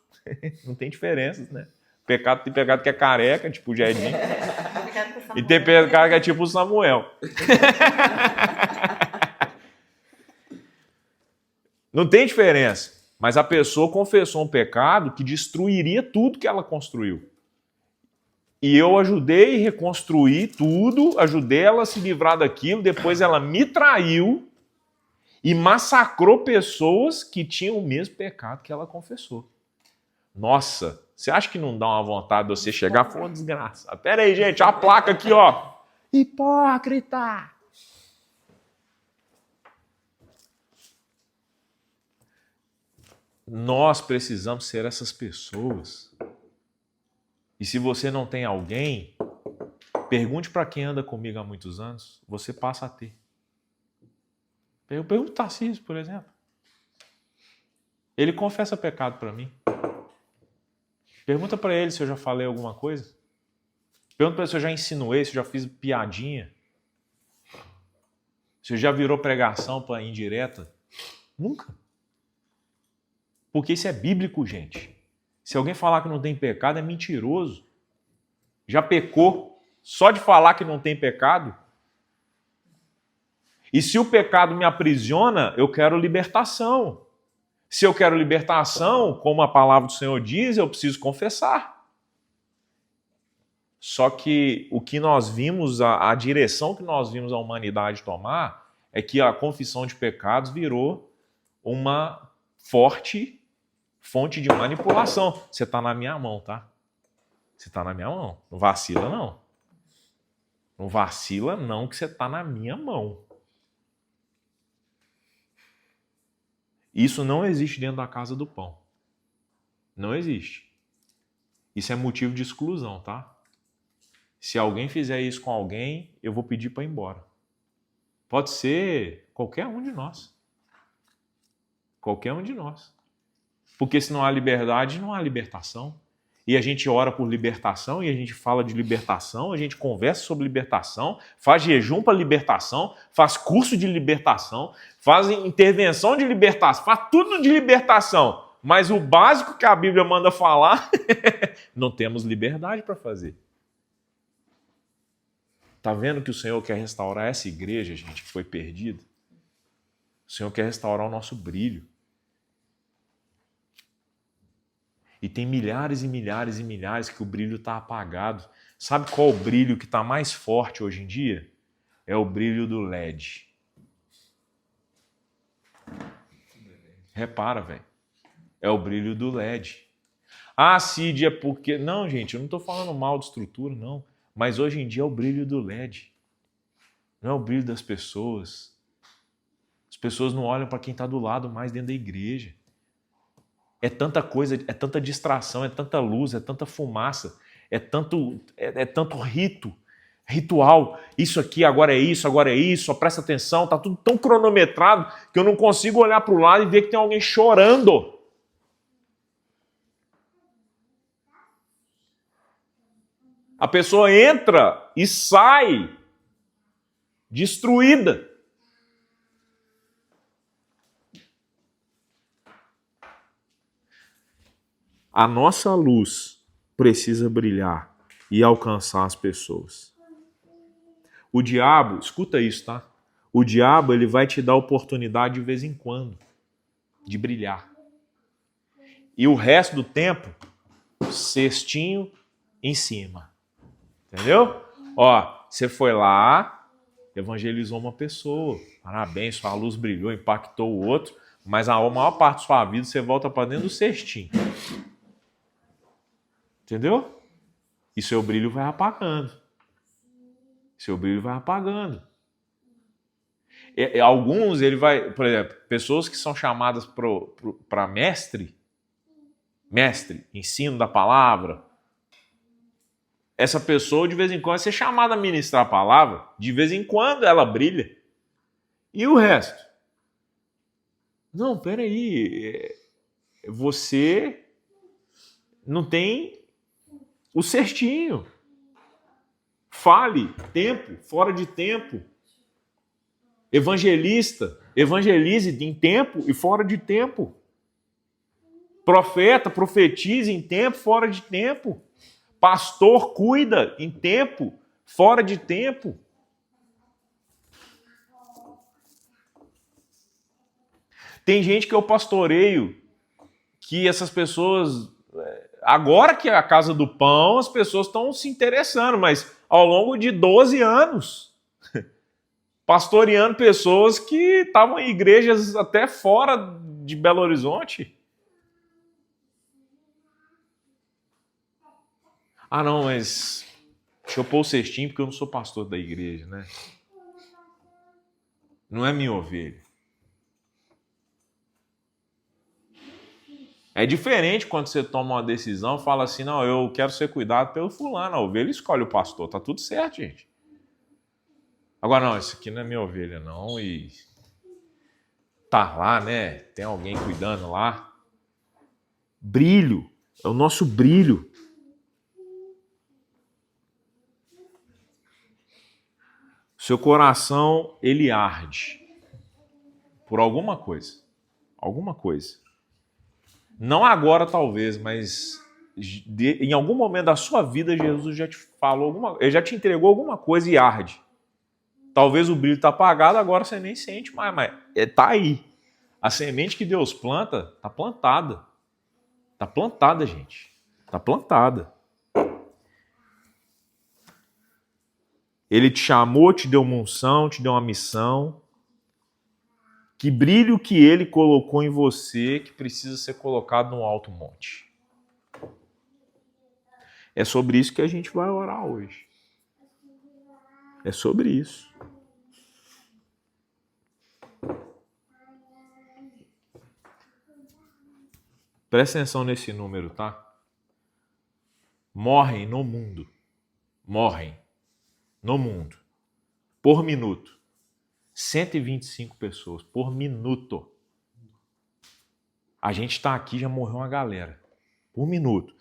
S1: Não tem diferença, né? Pecado, tem pecado que é careca, tipo o Jedinho. E tem pecado que é tipo o Samuel. Não tem diferença. Mas a pessoa confessou um pecado que destruiria tudo que ela construiu. E eu ajudei a reconstruir tudo, ajudei ela a se livrar daquilo, depois ela me traiu e massacrou pessoas que tinham o mesmo pecado que ela confessou. Nossa, você acha que não dá uma vontade de você chegar e falar, desgraça? Pera aí, gente, a placa aqui, ó. Hipócrita! Nós precisamos ser essas pessoas. E se você não tem alguém, pergunte para quem anda comigo há muitos anos, você passa a ter. Eu pergunto o Tarcísio, por exemplo. Ele confessa pecado para mim. Pergunta para ele se eu já falei alguma coisa. Pergunta para ele se eu já insinuei, se eu já fiz piadinha. Se já virou pregação para indireta. Nunca. Porque isso é bíblico, gente. Se alguém falar que não tem pecado, é mentiroso. Já pecou só de falar que não tem pecado? E se o pecado me aprisiona, eu quero libertação. Se eu quero libertação, como a palavra do Senhor diz, eu preciso confessar. Só que o que nós vimos, a direção que nós vimos a humanidade tomar, é que a confissão de pecados virou uma forte fonte de manipulação. Você está na minha mão, tá? Você está na minha mão. Não vacila, não. Não vacila, não, que você está na minha mão. Isso não existe dentro da casa do pão. Não existe. Isso é motivo de exclusão, tá? Se alguém fizer isso com alguém, eu vou pedir para ir embora. Pode ser qualquer um de nós. Qualquer um de nós. Porque se não há liberdade, não há libertação. E a gente ora por libertação, e a gente fala de libertação, a gente conversa sobre libertação, faz jejum para libertação, faz curso de libertação, faz intervenção de libertação, faz tudo de libertação. Mas o básico que a Bíblia manda falar, não temos liberdade para fazer. Está vendo que o Senhor quer restaurar essa igreja, gente, que foi perdida? O Senhor quer restaurar o nosso brilho. E tem milhares e milhares e milhares que o brilho está apagado. Sabe qual o brilho que está mais forte hoje em dia? É o brilho do LED. Repara, velho. É o brilho do LED. Ah, Cid, é porque... Não, gente, eu não estou falando mal de estrutura, não. Mas hoje em dia é o brilho do LED. Não é o brilho das pessoas. As pessoas não olham para quem está do lado mais dentro da igreja. É tanta coisa, é tanta distração, é tanta luz, é tanta fumaça, é tanto ritual. Isso aqui, agora é isso, só presta atenção, tá tudo tão cronometrado que eu não consigo olhar para o lado e ver que tem alguém chorando. A pessoa entra e sai destruída. A nossa luz precisa brilhar e alcançar as pessoas. O diabo, escuta isso, tá? O diabo, ele vai te dar oportunidade de vez em quando de brilhar. E o resto do tempo, cestinho em cima. Entendeu? Ó, você foi lá, evangelizou uma pessoa. Parabéns, sua luz brilhou, impactou o outro, mas a maior parte da sua vida você volta para dentro do cestinho. Entendeu? E seu brilho vai apagando. Seu brilho vai apagando. Alguns, ele vai, por exemplo, pessoas que são chamadas para mestre, ensino da palavra, essa pessoa de vez em quando vai ser chamada a ministrar a palavra, de vez em quando ela brilha. E o resto? Não, peraí, você não tem o cestinho. Fale, tempo, fora de tempo. Evangelize em tempo e fora de tempo. Profeta, profetize em tempo, fora de tempo. Pastor, cuida em tempo, fora de tempo. Tem gente que eu pastoreio, que essas pessoas, agora que é a casa do pão, as pessoas estão se interessando, mas ao longo de 12 anos, pastoreando pessoas que estavam em igrejas até fora de Belo Horizonte. Ah, não, mas deixa eu pôr o cestinho porque eu não sou pastor da igreja, né? Não é minha ovelha. É diferente quando você toma uma decisão e fala assim, não, eu quero ser cuidado pelo fulano, a ovelha escolhe o pastor, tá tudo certo, gente. Agora, não, isso aqui não é minha ovelha, não, e tá lá, né? Tem alguém cuidando lá. Brilho, é o nosso brilho. Seu coração, ele arde por alguma coisa. Alguma coisa. Não agora, talvez, mas em algum momento da sua vida, Jesus já te falou ele já te entregou alguma coisa e arde. Talvez o brilho está apagado, agora você nem sente mais, mas está aí. A semente que Deus planta, está plantada. Está plantada, gente. Está plantada. Ele te chamou, te deu uma unção, te deu uma missão. Que brilho que ele colocou em você que precisa ser colocado num alto monte. É sobre isso que a gente vai orar hoje. É sobre isso. Presta atenção nesse número, tá? Morrem no mundo. Morrem no mundo. Por minuto. 125 pessoas por minuto. A gente está aqui, já morreu uma galera. Por minuto.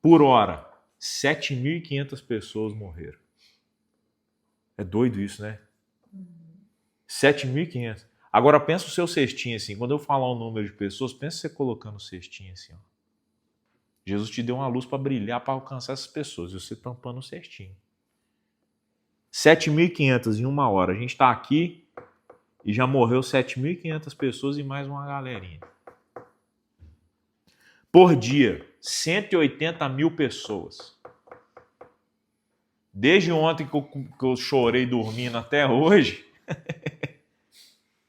S1: Por hora, 7.500 pessoas morreram. É doido isso, né? 7.500. Agora pensa o seu cestinho assim. Quando eu falar o número de pessoas, pensa você colocando o cestinho assim. Ó. Jesus te deu uma luz para brilhar, para alcançar essas pessoas. E você tampando o cestinho. 7.500 em uma hora. A gente está aqui e já morreu 7.500 pessoas e mais uma galerinha. Por dia, 180 mil pessoas. Desde ontem que eu chorei dormindo até hoje,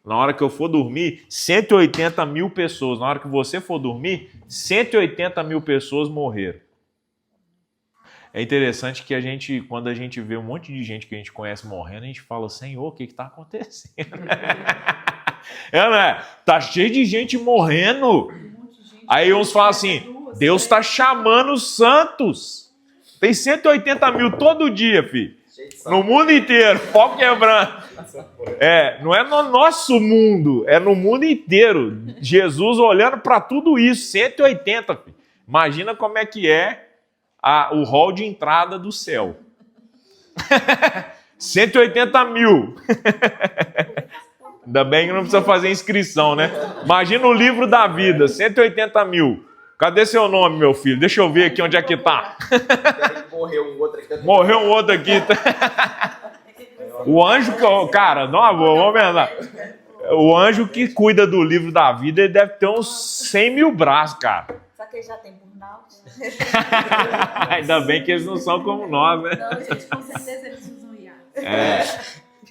S1: na hora que eu for dormir, 180 mil pessoas. Na hora que você for dormir, 180 mil pessoas morreram. É interessante que quando a gente vê um monte de gente que a gente conhece morrendo, a gente fala, Senhor, o que está acontecendo? Não é? Tá cheio de gente morrendo. Aí uns falam assim, Deus está chamando os santos. Tem 180 mil todo dia, filho. No mundo inteiro, pau quebrando. Não é no nosso mundo, é no mundo inteiro. Jesus olhando para tudo isso, 180, filho. Imagina como é que é o hall de entrada do céu. 180 mil. Ainda bem que não precisa fazer inscrição, né? Imagina o livro da vida, 180 mil. Cadê seu nome, meu filho? Deixa eu ver aqui onde é que tá.
S2: Morreu um outro aqui.
S1: Morreu um outro aqui. O anjo, cara, não, vamos pensar. O anjo que cuida do livro da vida, ele deve ter uns 100 mil braços, cara.
S5: Só que ele já tem burnout.
S1: Ainda bem que eles não são como nós, né?
S3: Não, gente, com certeza eles usam IA.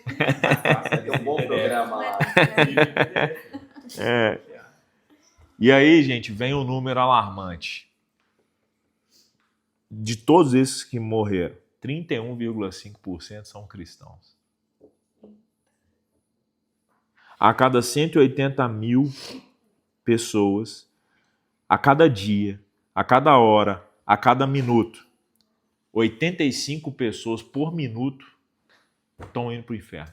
S2: Tem um bom programa lá.
S1: E aí, gente, vem um número alarmante. De todos esses que morreram, 31,5% são cristãos. A cada 180 mil pessoas, a cada dia, a cada hora, a cada minuto, 85 pessoas por minuto estão indo para o inferno.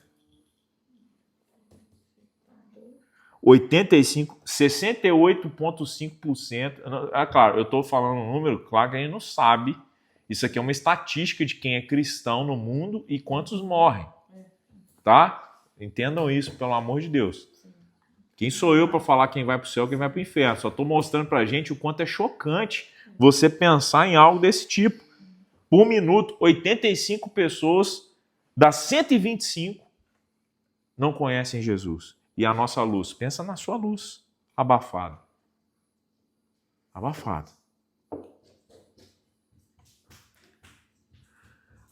S1: 68,5%. É claro, eu estou falando um número, claro que a gente não sabe. Isso aqui é uma estatística de quem é cristão no mundo e quantos morrem. Tá? Entendam isso, pelo amor de Deus. Quem sou eu para falar quem vai para o céu e quem vai para o inferno? Só estou mostrando para a gente o quanto é chocante você pensar em algo desse tipo. Por minuto, 85 pessoas das 125 não conhecem Jesus. E a nossa luz, pensa na sua luz, abafada. Abafada.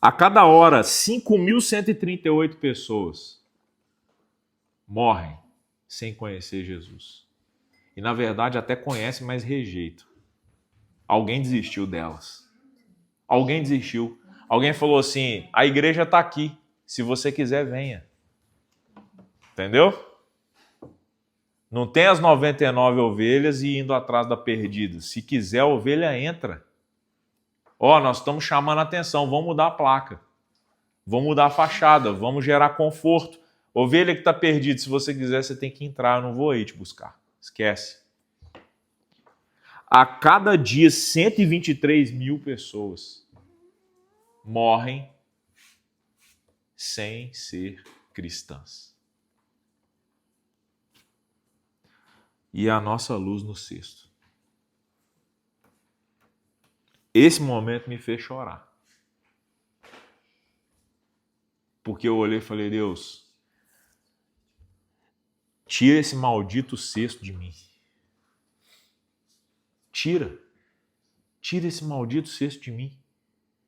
S1: A cada hora, 5.138 pessoas morrem sem conhecer Jesus. E na verdade até conhecem, mas rejeitam. Alguém desistiu delas. Alguém desistiu. Alguém falou assim, a igreja está aqui, se você quiser, venha. Entendeu? Não tem as 99 ovelhas e indo atrás da perdida. Se quiser, a ovelha entra. Nós estamos chamando a atenção, vamos mudar a placa. Vamos mudar a fachada, vamos gerar conforto. Ovelha que está perdida, se você quiser, você tem que entrar, eu não vou aí te buscar. Esquece. A cada dia, 123 mil pessoas morrem sem ser cristãs. E a nossa luz no cesto. Esse momento me fez chorar. Porque eu olhei e falei, Deus, tira esse maldito cesto de mim. Tira esse maldito cesto de mim.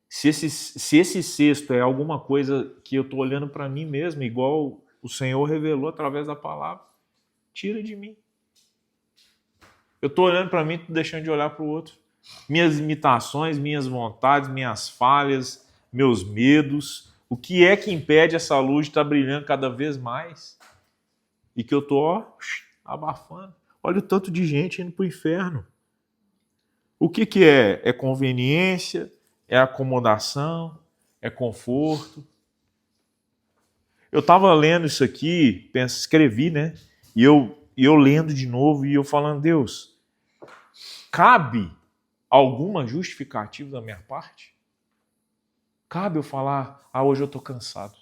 S1: Se esse cesto é alguma coisa que eu estou olhando para mim mesmo, igual o Senhor revelou através da palavra, tira de mim. Eu estou olhando para mim e estou deixando de olhar para o outro. Minhas limitações, minhas vontades, minhas falhas, meus medos. O que é que impede essa luz de estar brilhando cada vez mais? E que eu estou abafando. Olha o tanto de gente indo para o inferno. O que é? É conveniência, é acomodação, é conforto. Eu estava lendo isso aqui, escrevi, né? E eu lendo de novo e eu falando, Deus, cabe alguma justificativa da minha parte? Cabe eu falar, hoje eu estou cansado?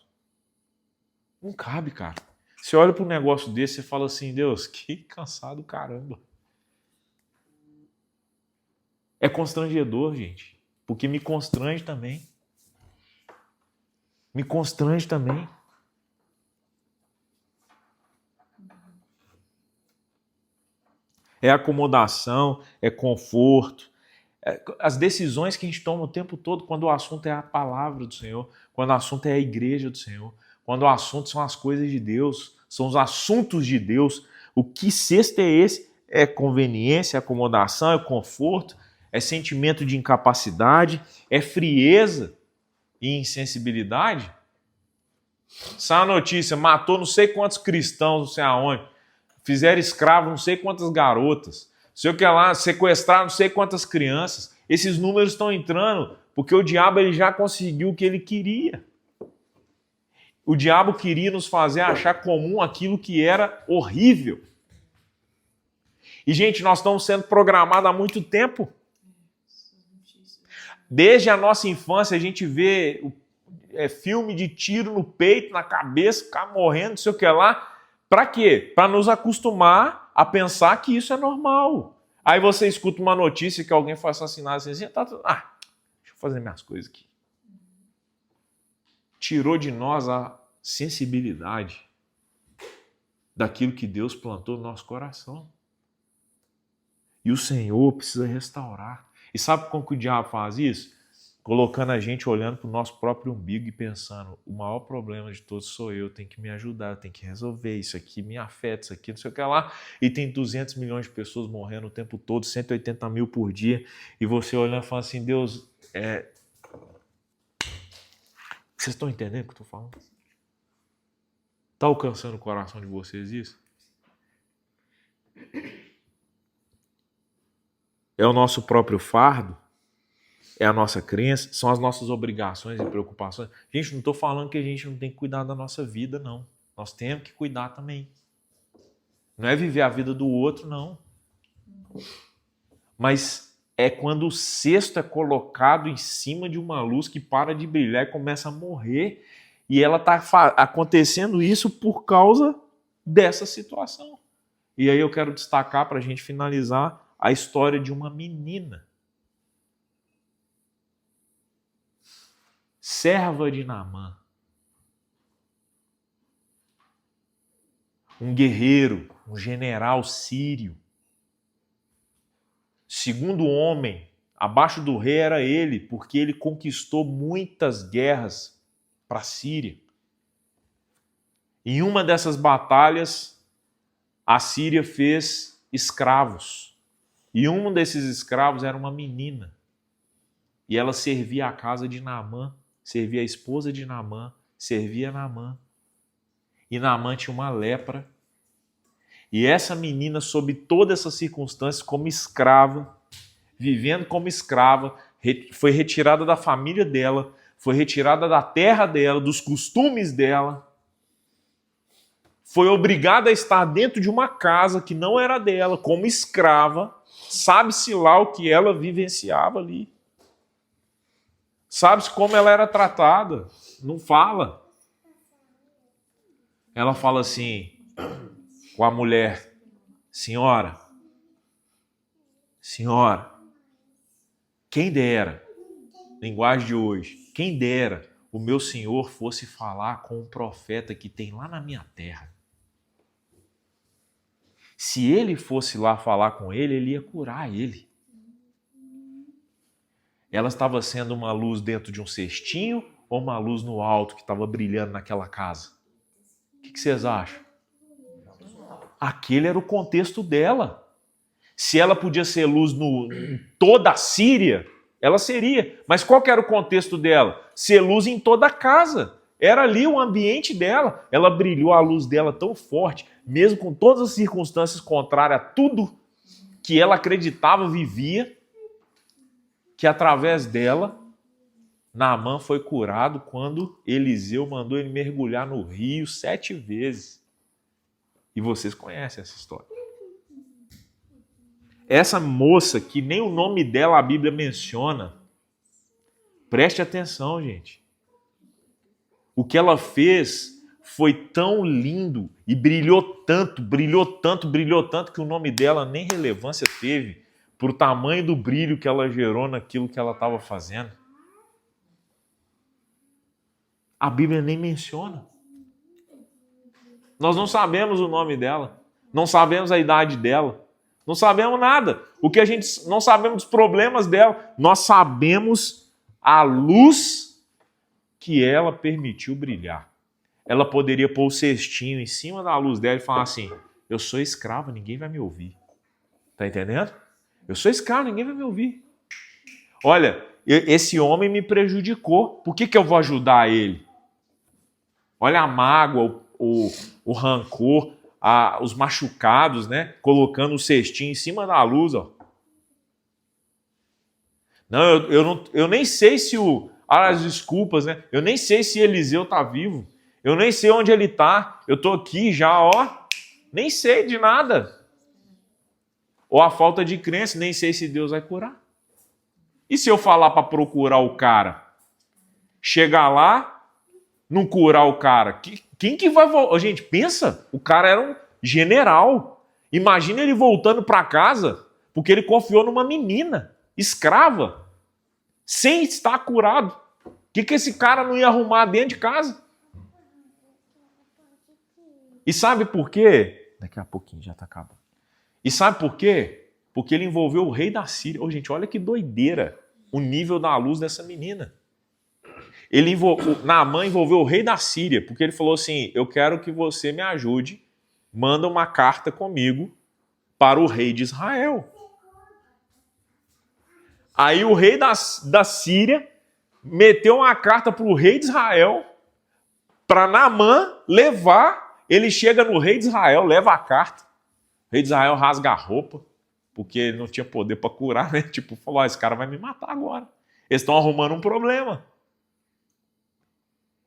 S1: Não cabe, cara. Você olha para um negócio desse e fala assim, Deus, que cansado, caramba. É constrangedor, gente, porque me constrange também. Me constrange também. É acomodação, é conforto. As decisões que a gente toma o tempo todo quando o assunto é a palavra do Senhor, quando o assunto é a igreja do Senhor, quando o assunto são as coisas de Deus, são os assuntos de Deus. O que cesto é esse? É conveniência, é acomodação, é conforto, é sentimento de incapacidade, é frieza e insensibilidade. Sai a notícia, matou não sei quantos cristãos, não sei aonde, fizeram escravo não sei quantas garotas, sei o que lá, sequestraram não sei quantas crianças. Esses números estão entrando porque o diabo ele já conseguiu o que ele queria. O diabo queria nos fazer achar comum aquilo que era horrível. E, gente, nós estamos sendo programados há muito tempo. Desde a nossa infância a gente vê filme de tiro no peito, na cabeça, ficar morrendo, não sei o que lá. Para quê? Para nos acostumar a pensar que isso é normal. Aí você escuta uma notícia que alguém foi assassinado assim, deixa eu fazer minhas coisas aqui. Tirou de nós a sensibilidade daquilo que Deus plantou no nosso coração. E o Senhor precisa restaurar. E sabe como que o diabo faz isso? colocando a gente olhando para o nosso próprio umbigo e pensando, o maior problema de todos sou eu tenho que me ajudar, eu tenho que resolver, isso aqui me afeta, isso aqui não sei o que lá, e tem 200 milhões de pessoas morrendo o tempo todo, 180 mil por dia, e você olhando e falando assim, Deus, vocês estão entendendo o que eu estou falando? Está alcançando o coração de vocês isso? É o nosso próprio fardo? É a nossa crença? São as nossas obrigações e preocupações? Gente, não estou falando que a gente não tem que cuidar da nossa vida, não. Nós temos que cuidar também. Não é viver a vida do outro, não. Mas é quando o cesto é colocado em cima de uma luz que para de brilhar e começa a morrer. E ela está acontecendo isso por causa dessa situação. E aí eu quero destacar, para a gente finalizar, a história de uma menina. Serva de Naamã. Um guerreiro, um general sírio. Segundo homem, abaixo do rei era ele, porque ele conquistou muitas guerras para a Síria. Em uma dessas batalhas, a Síria fez escravos. E um desses escravos era uma menina. E ela servia a casa de Naamã, servia a esposa de Naamã, servia Naamã. E Naamã tinha uma lepra. E essa menina, sob todas essas circunstâncias, como escrava, vivendo como escrava, foi retirada da família dela, foi retirada da terra dela, dos costumes dela, foi obrigada a estar dentro de uma casa que não era dela, como escrava, sabe-se lá o que ela vivenciava ali. Sabe-se como ela era tratada, não fala. Ela fala assim com a mulher, senhora, quem dera, linguagem de hoje, quem dera o meu senhor fosse falar com o profeta que tem lá na minha terra. Se ele fosse lá falar com ele, ele ia curar ele. Ela estava sendo uma luz dentro de um cestinho ou uma luz no alto que estava brilhando naquela casa? O que vocês acham? Aquele era o contexto dela. Se ela podia ser luz em toda a Síria, ela seria. Mas qual que era o contexto dela? Ser luz em toda a casa. Era ali o ambiente dela. Ela brilhou a luz dela tão forte, mesmo com todas as circunstâncias contrárias a tudo que ela acreditava, vivia, que através dela, Naamã foi curado quando Eliseu mandou ele mergulhar no rio 7 vezes. E vocês conhecem essa história. Essa moça, que nem o nome dela a Bíblia menciona, preste atenção, gente. O que ela fez foi tão lindo e brilhou tanto que o nome dela nem relevância teve para o tamanho do brilho que ela gerou naquilo que ela estava fazendo. A Bíblia nem menciona. Nós não sabemos o nome dela, não sabemos a idade dela, não sabemos nada. O que a gente não sabemos dos problemas dela, nós sabemos a luz que ela permitiu brilhar. Ela poderia pôr o cestinho em cima da luz dela e falar assim: eu sou escrava, ninguém vai me ouvir. Tá entendendo? Eu sou escravo, ninguém vai me ouvir. Olha, esse homem me prejudicou, por que eu vou ajudar ele? Olha a mágoa, o rancor, os machucados, né? Colocando o cestinho em cima da luz, ó. Não, eu nem sei se as desculpas, né? Eu nem sei se Eliseu tá vivo. Eu nem sei onde ele tá. Eu tô aqui já, ó. Nem sei de nada. Ou a falta de crença, nem sei se Deus vai curar. E se eu falar para procurar o cara? Chegar lá, não curar o cara? Quem que vai voltar? Gente, pensa, o cara era um general. Imagina ele voltando para casa porque ele confiou numa menina, escrava, sem estar curado. O que esse cara não ia arrumar dentro de casa? E sabe por quê? Daqui a pouquinho já está acabando. E sabe por quê? Porque ele envolveu o rei da Síria. Gente, olha que doideira. o nível da luz dessa menina. Naamã envolveu o rei da Síria, porque ele falou assim, eu quero que você me ajude, manda uma carta comigo para o rei de Israel. Aí o rei da Síria meteu uma carta para o rei de Israel, para Naamã levar. Ele chega no rei de Israel, leva a carta. O rei de Israel rasga a roupa, porque ele não tinha poder para curar, né? Tipo, falou, esse cara vai me matar agora. Eles estão arrumando um problema.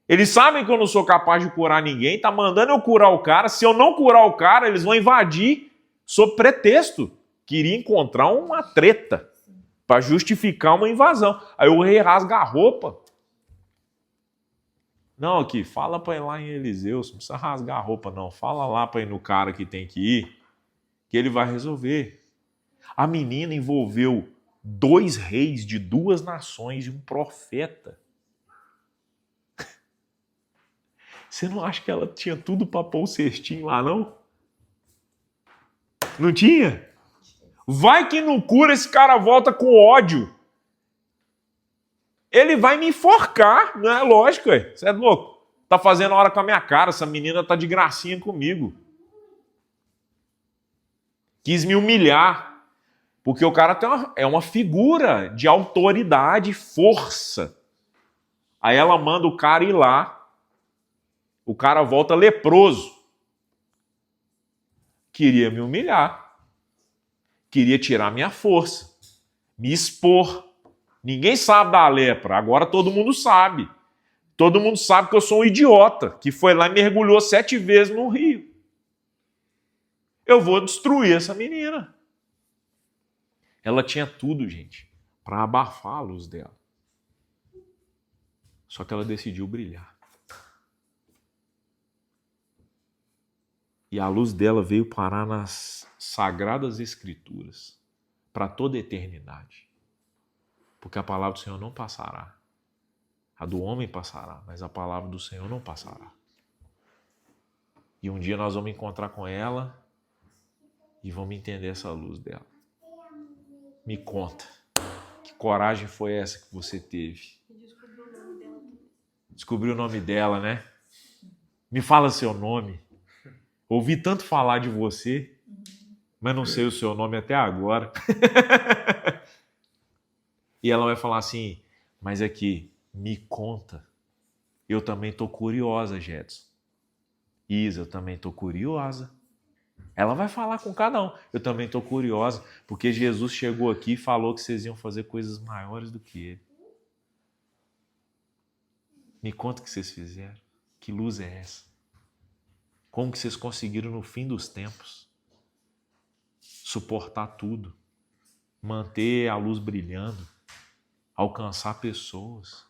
S1: Eles sabem que eu não sou capaz de curar ninguém, tá mandando eu curar o cara. Se eu não curar o cara, eles vão invadir sob pretexto. Queria encontrar uma treta para justificar uma invasão. Aí o rei rasga a roupa. Não, aqui, fala para ir lá em Eliseu, não precisa rasgar a roupa não. Fala lá para ir no cara que tem que ir, que ele vai resolver. A menina envolveu 2 reis de 2 nações e um profeta. Você não acha que ela tinha tudo para pôr o cestinho lá, não? Não tinha? Vai que não cura, esse cara volta com ódio. Ele vai me enforcar, não é lógico, ué. Você é louco? Tá fazendo hora com a minha cara, essa menina tá de gracinha comigo. Quis me humilhar, porque o cara é uma figura de autoridade, força. Aí ela manda o cara ir lá, o cara volta leproso. Queria me humilhar, queria tirar minha força, me expor. Ninguém sabe da lepra, agora todo mundo sabe. Todo mundo sabe que eu sou um idiota, que foi lá e mergulhou 7 vezes no rio. Eu vou destruir essa menina. Ela tinha tudo, gente, para abafar a luz dela. Só que ela decidiu brilhar. E a luz dela veio parar nas Sagradas Escrituras, para toda a eternidade. Porque a palavra do Senhor não passará. A do homem passará, mas a palavra do Senhor não passará. E um dia nós vamos encontrar com ela e vamos entender essa luz dela. Me conta, que coragem foi essa que você teve? Descobriu o nome dela, né? Me fala seu nome. Ouvi tanto falar de você, mas não sei o seu nome até agora. E ela vai falar assim, mas aqui, me conta. Eu também estou curiosa, Jetson. Isa, eu também estou curiosa. Ela vai falar com cada um. Eu também estou curiosa, porque Jesus chegou aqui e falou que vocês iam fazer coisas maiores do que ele. Me conta o que vocês fizeram. Que luz é essa? Como que vocês conseguiram no fim dos tempos suportar tudo, manter a luz brilhando, alcançar pessoas,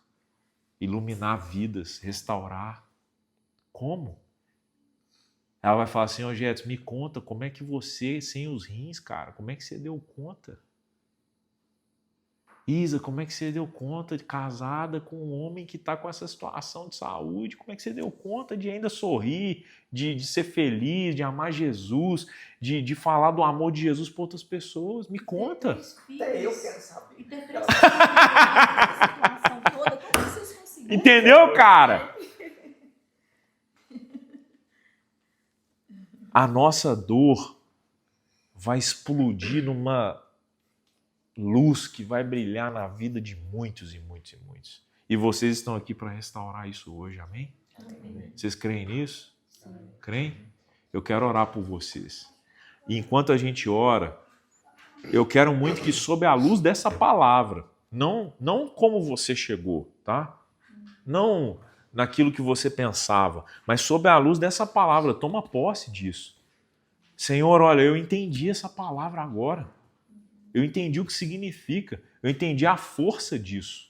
S1: iluminar vidas, restaurar? Como? Ela vai falar assim, Jetson, me conta como é que você, sem os rins, cara, como é que você deu conta? Isa, como é que você deu conta de casada com um homem que está com essa situação de saúde? Como é que você deu conta de ainda sorrir, de ser feliz, de amar Jesus, de falar do amor de Jesus para outras pessoas? Me conta.
S2: Até eu quero saber.
S3: E ter essa situação toda, como vocês conseguiram?
S1: Entendeu, cara? A nossa dor vai explodir numa luz que vai brilhar na vida de muitos e muitos e muitos. E vocês estão aqui para restaurar isso hoje, amém? Amém. Vocês creem nisso? Sim. Creem? Eu quero orar por vocês. E enquanto a gente ora, eu quero muito que sob a luz dessa palavra, não como você chegou, tá? Não naquilo que você pensava, mas sob a luz dessa palavra, toma posse disso. Senhor, olha, eu entendi essa palavra agora. Eu entendi o que significa. Eu entendi a força disso.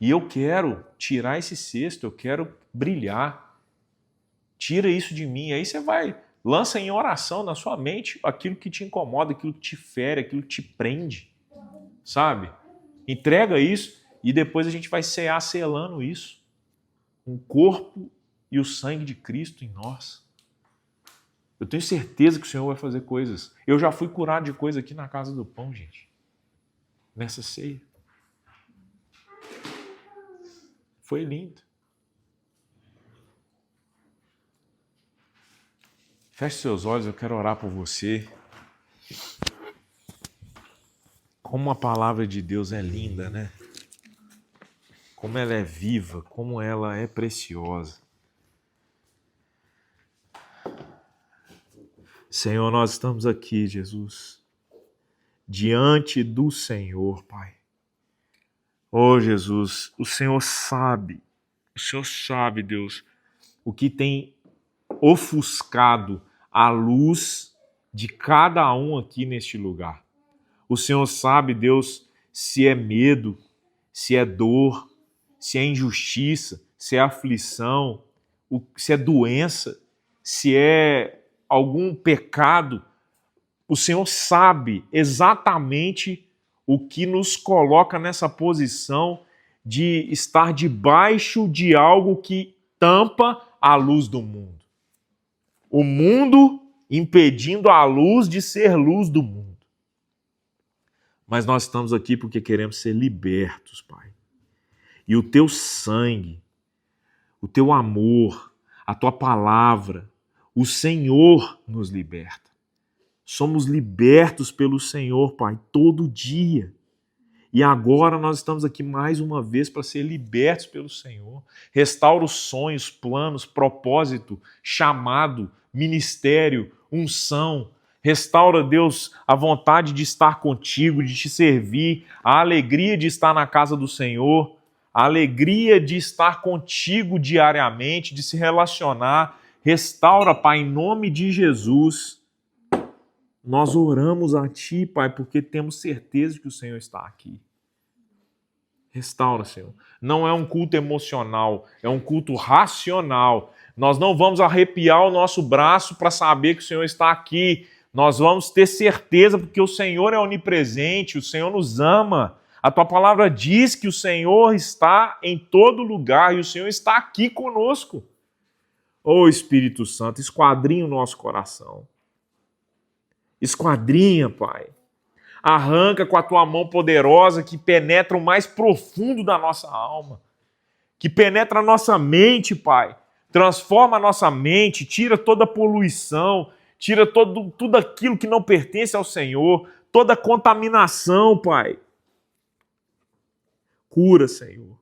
S1: E eu quero tirar esse cesto, eu quero brilhar. Tira isso de mim. Aí você vai, lança em oração na sua mente aquilo que te incomoda, aquilo que te fere, aquilo que te prende. Sabe? Entrega isso e depois a gente vai cear selando isso. O corpo e o sangue de Cristo em nós. Eu tenho certeza que o Senhor vai fazer coisas. Eu já fui curado de coisa aqui na Casa do Pão, gente. Nessa ceia. Foi lindo. Feche seus olhos, eu quero orar por você. Como a palavra de Deus é linda, né? Como ela é viva, como ela é preciosa. Senhor, nós estamos aqui, Jesus, diante do Senhor, Pai. Oh, Jesus, o Senhor sabe, Deus, o que tem ofuscado a luz de cada um aqui neste lugar. O Senhor sabe, Deus, se é medo, se é dor, se é injustiça, se é aflição, se é doença, se é algum pecado. O Senhor sabe exatamente o que nos coloca nessa posição de estar debaixo de algo que tampa a luz do mundo. O mundo impedindo a luz de ser luz do mundo. Mas nós estamos aqui porque queremos ser libertos, Pai. E o teu sangue, o teu amor, a tua palavra, o Senhor nos liberta. Somos libertos pelo Senhor, Pai, todo dia. E agora nós estamos aqui mais uma vez para ser libertos pelo Senhor. Restaura os sonhos, planos, propósito, chamado, ministério, unção. Restaura, Deus, a vontade de estar contigo, de te servir, a alegria de estar na casa do Senhor, a alegria de estar contigo diariamente, de se relacionar. Restaura, Pai, em nome de Jesus. Nós oramos a Ti, Pai, porque temos certeza de que o Senhor está aqui. Restaura, Senhor. Não é um culto emocional, é um culto racional. Nós não vamos arrepiar o nosso braço para saber que o Senhor está aqui. Nós vamos ter certeza porque o Senhor é onipresente, o Senhor nos ama. A Tua palavra diz que o Senhor está em todo lugar e o Senhor está aqui conosco. Ô Espírito Santo, esquadrinha o nosso coração. Esquadrinha, Pai. Arranca com a Tua mão poderosa que penetra o mais profundo da nossa alma. Que penetra a nossa mente, Pai. Transforma a nossa mente, tira toda a poluição, tira tudo aquilo que não pertence ao Senhor, toda a contaminação, Pai. Cura, Senhor.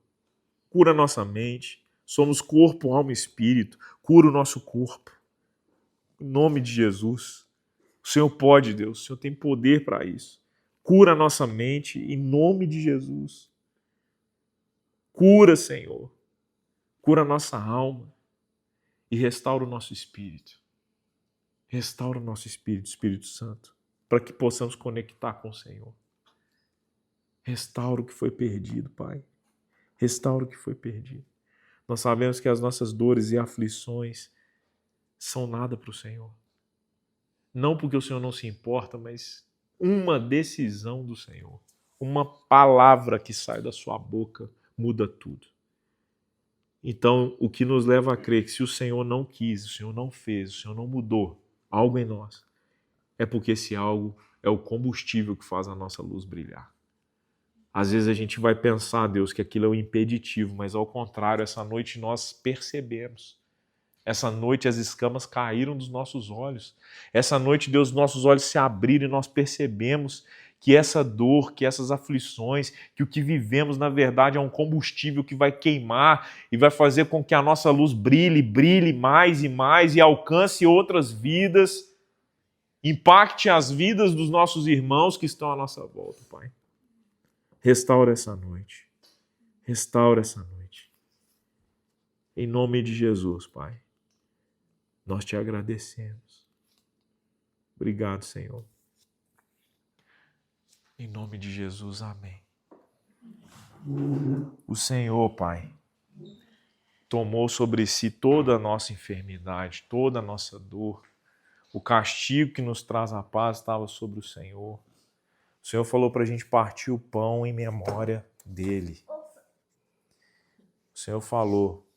S1: Cura a nossa mente. Somos corpo, alma e espírito. Cura o nosso corpo. Em nome de Jesus. O Senhor pode, Deus. O Senhor tem poder para isso. Cura a nossa mente em nome de Jesus. Cura, Senhor. Cura a nossa alma e restaura o nosso espírito. Restaura o nosso espírito, Espírito Santo, para que possamos conectar com o Senhor. Restaura o que foi perdido, Pai. Restaura o que foi perdido. Nós sabemos que as nossas dores e aflições são nada para o Senhor. Não porque o Senhor não se importa, mas uma decisão do Senhor, uma palavra que sai da sua boca muda tudo. Então, o que nos leva a crer que se o Senhor não quis, o Senhor não fez, o Senhor não mudou algo em nós, é porque esse algo é o combustível que faz a nossa luz brilhar. Às vezes a gente vai pensar, Deus, que aquilo é o impeditivo, mas ao contrário, essa noite nós percebemos. Essa noite as escamas caíram dos nossos olhos. Essa noite, Deus, nossos olhos se abriram e nós percebemos que essa dor, que essas aflições, que o que vivemos, na verdade, é um combustível que vai queimar e vai fazer com que a nossa luz brilhe, brilhe mais e mais e alcance outras vidas, impacte as vidas dos nossos irmãos que estão à nossa volta, Pai. Restaura essa noite. Restaura essa noite. Em nome de Jesus, Pai. Nós te agradecemos. Obrigado, Senhor. Em nome de Jesus, amém. O Senhor, Pai, tomou sobre si toda a nossa enfermidade, toda a nossa dor. O castigo que nos traz a paz estava sobre o Senhor. O Senhor falou para a gente partir o pão em memória dele. O Senhor falou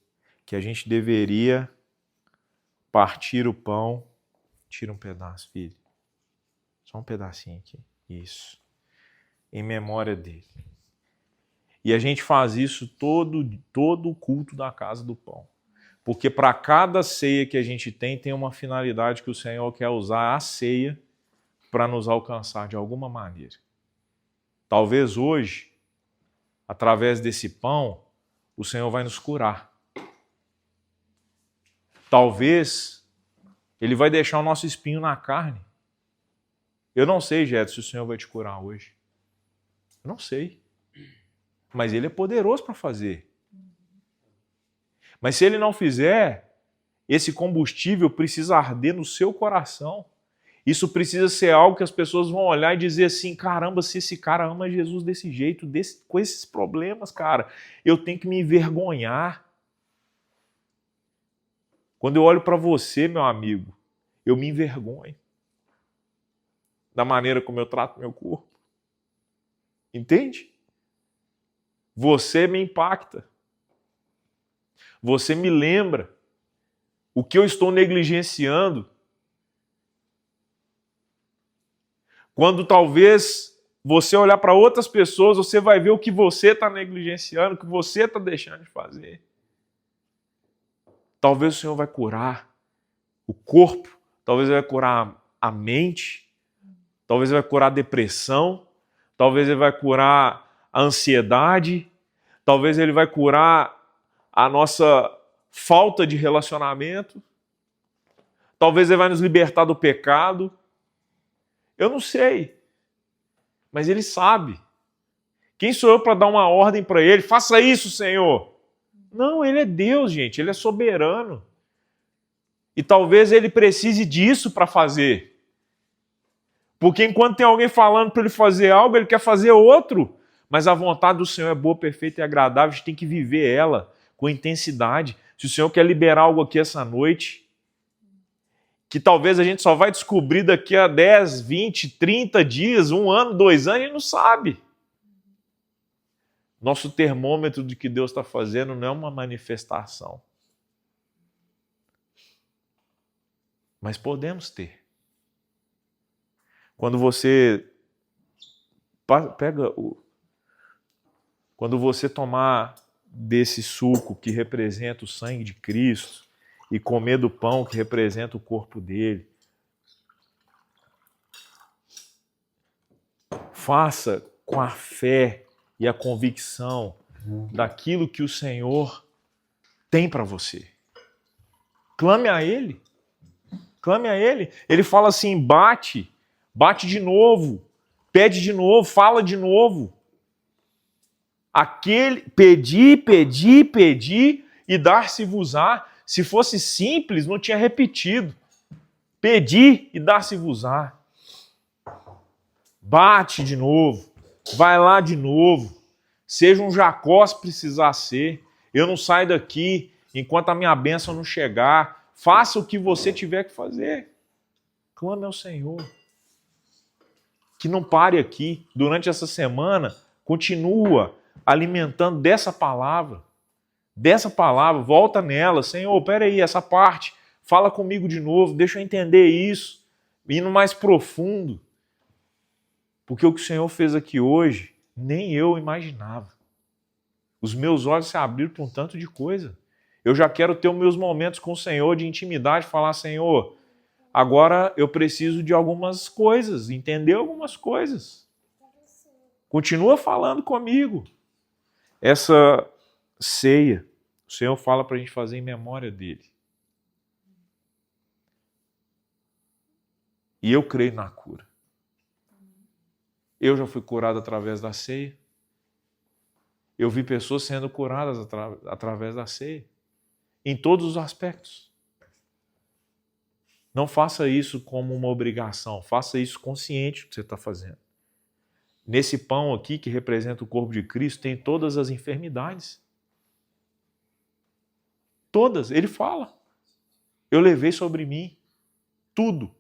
S1: que a gente deveria partir o pão. Tira um pedaço, filho. Só um pedacinho aqui. Isso. Em memória dele. E a gente faz isso todo o culto da Casa do Pão. Porque para cada ceia que a gente tem uma finalidade que o Senhor quer usar a ceia para nos alcançar de alguma maneira. Talvez hoje, através desse pão, o Senhor vai nos curar. Talvez Ele vai deixar o nosso espinho na carne. Eu não sei, Jeto, se o Senhor vai te curar hoje. Eu não sei. Mas Ele é poderoso para fazer. Mas se Ele não fizer, esse combustível precisa arder no seu coração. Isso precisa ser algo que as pessoas vão olhar e dizer assim, caramba, se esse cara ama Jesus desse jeito, com esses problemas, cara, eu tenho que me envergonhar. Quando eu olho para você, meu amigo, eu me envergonho da maneira como eu trato meu corpo. Entende? Você me impacta. Você me lembra o que eu estou negligenciando. Quando talvez você olhar para outras pessoas, você vai ver o que você está negligenciando, o que você está deixando de fazer. Talvez o Senhor vai curar o corpo, talvez Ele vai curar a mente, talvez Ele vai curar a depressão, talvez Ele vai curar a ansiedade, talvez Ele vai curar a nossa falta de relacionamento, talvez Ele vai nos libertar do pecado. Eu não sei, mas Ele sabe. Quem sou eu para dar uma ordem para Ele? Faça isso, Senhor. Não, Ele é Deus, gente. Ele é soberano. E talvez Ele precise disso para fazer. Porque enquanto tem alguém falando para Ele fazer algo, Ele quer fazer outro. Mas a vontade do Senhor é boa, perfeita e agradável. A gente tem que viver ela com intensidade. Se o Senhor quer liberar algo aqui essa noite, que talvez a gente só vai descobrir daqui a 10, 20, 30 dias, 1 ano, 2 anos, a gente não sabe. Nosso termômetro de que Deus está fazendo não é uma manifestação. Mas podemos ter. Quando você quando você tomar desse suco que representa o sangue de Cristo, e comer do pão que representa o corpo dele. Faça com a fé e a convicção daquilo que o Senhor tem para você. Clame a Ele. Clame a Ele. Ele fala assim, bate de novo, pede de novo, fala de novo. Pedir e dar-se-vos-á. Se fosse simples, não tinha repetido. Pedir e dar-se-vos-á. Bate de novo. Vai lá de novo. Seja um Jacó se precisar ser. Eu não saio daqui enquanto a minha bênção não chegar. Faça o que você tiver que fazer. Clame ao Senhor. Que não pare aqui. Durante essa semana, continua alimentando dessa palavra. Volta nela. Senhor, peraí, essa parte, fala comigo de novo, deixa eu entender isso, indo mais profundo. Porque o que o Senhor fez aqui hoje, nem eu imaginava. Os meus olhos se abriram para um tanto de coisa. Eu já quero ter os meus momentos com o Senhor de intimidade, falar, Senhor, agora eu preciso de algumas coisas, entender algumas coisas. Continua falando comigo. Essa ceia, o Senhor fala para a gente fazer em memória dele. E eu creio na cura. Eu já fui curado através da ceia. Eu vi pessoas sendo curadas através da ceia. Em todos os aspectos. Não faça isso como uma obrigação. Faça isso consciente do que você está fazendo. Nesse pão aqui, que representa o corpo de Cristo, tem todas as enfermidades. Todas. Ele fala. Eu levei sobre mim tudo.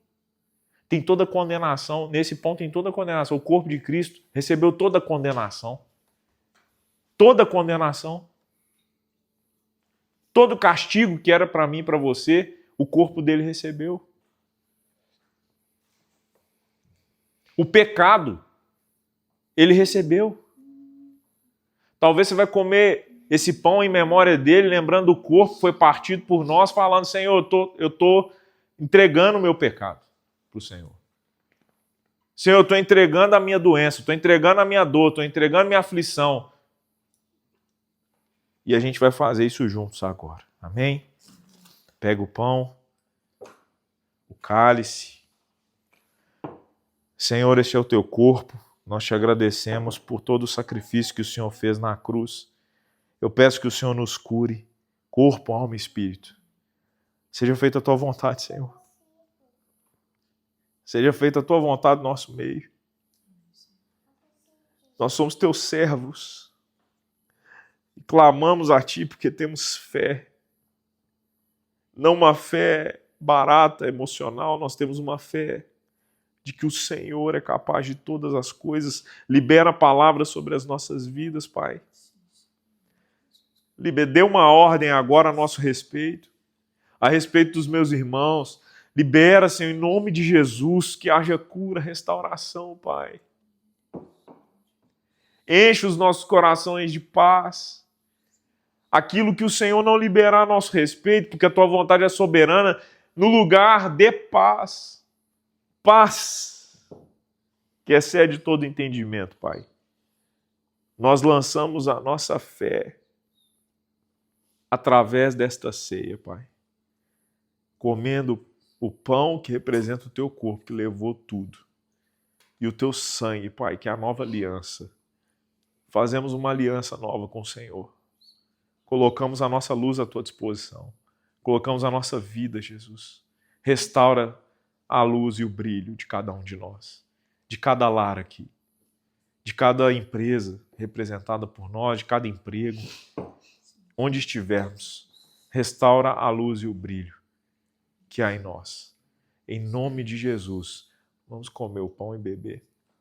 S1: Tem toda a condenação. Nesse pão tem toda a condenação. O corpo de Cristo recebeu toda a condenação. Toda a condenação. Todo o castigo que era para mim e para você, o corpo dele recebeu. O pecado, ele recebeu. Talvez você vai comer esse pão em memória dele, lembrando do corpo que foi partido por nós, falando, Senhor, eu estou entregando o meu pecado para o Senhor. Senhor, eu estou entregando a minha doença, estou entregando a minha dor, estou entregando a minha aflição. E a gente vai fazer isso juntos agora. Amém? Pega o pão, o cálice. Senhor, este é o teu corpo. Nós te agradecemos por todo o sacrifício que o Senhor fez na cruz. Eu peço que o Senhor nos cure, corpo, alma e espírito. Seja feita a tua vontade, Senhor. Seja feita a tua vontade no nosso meio. Nós somos teus servos. E clamamos a ti porque temos fé. Não uma fé barata, emocional, nós temos uma fé de que o Senhor é capaz de todas as coisas. Libera a palavra sobre as nossas vidas, Pai. Dê uma ordem agora a nosso respeito, a respeito dos meus irmãos. Libera, Senhor, em nome de Jesus, que haja cura, restauração, Pai. Enche os nossos corações de paz. Aquilo que o Senhor não liberar a nosso respeito, porque a tua vontade é soberana, no lugar dê paz. Paz, que excede todo entendimento, Pai. Nós lançamos a nossa fé através desta ceia, Pai. Comendo o pão que representa o teu corpo, que levou tudo. E o teu sangue, Pai, que é a nova aliança. Fazemos uma aliança nova com o Senhor. Colocamos a nossa luz à tua disposição. Colocamos a nossa vida, Jesus. Restaura a luz e o brilho de cada um de nós. De cada lar aqui. De cada empresa representada por nós, de cada emprego. Onde estivermos, restaura a luz e o brilho que há em nós. Em nome de Jesus, vamos comer o pão e beber.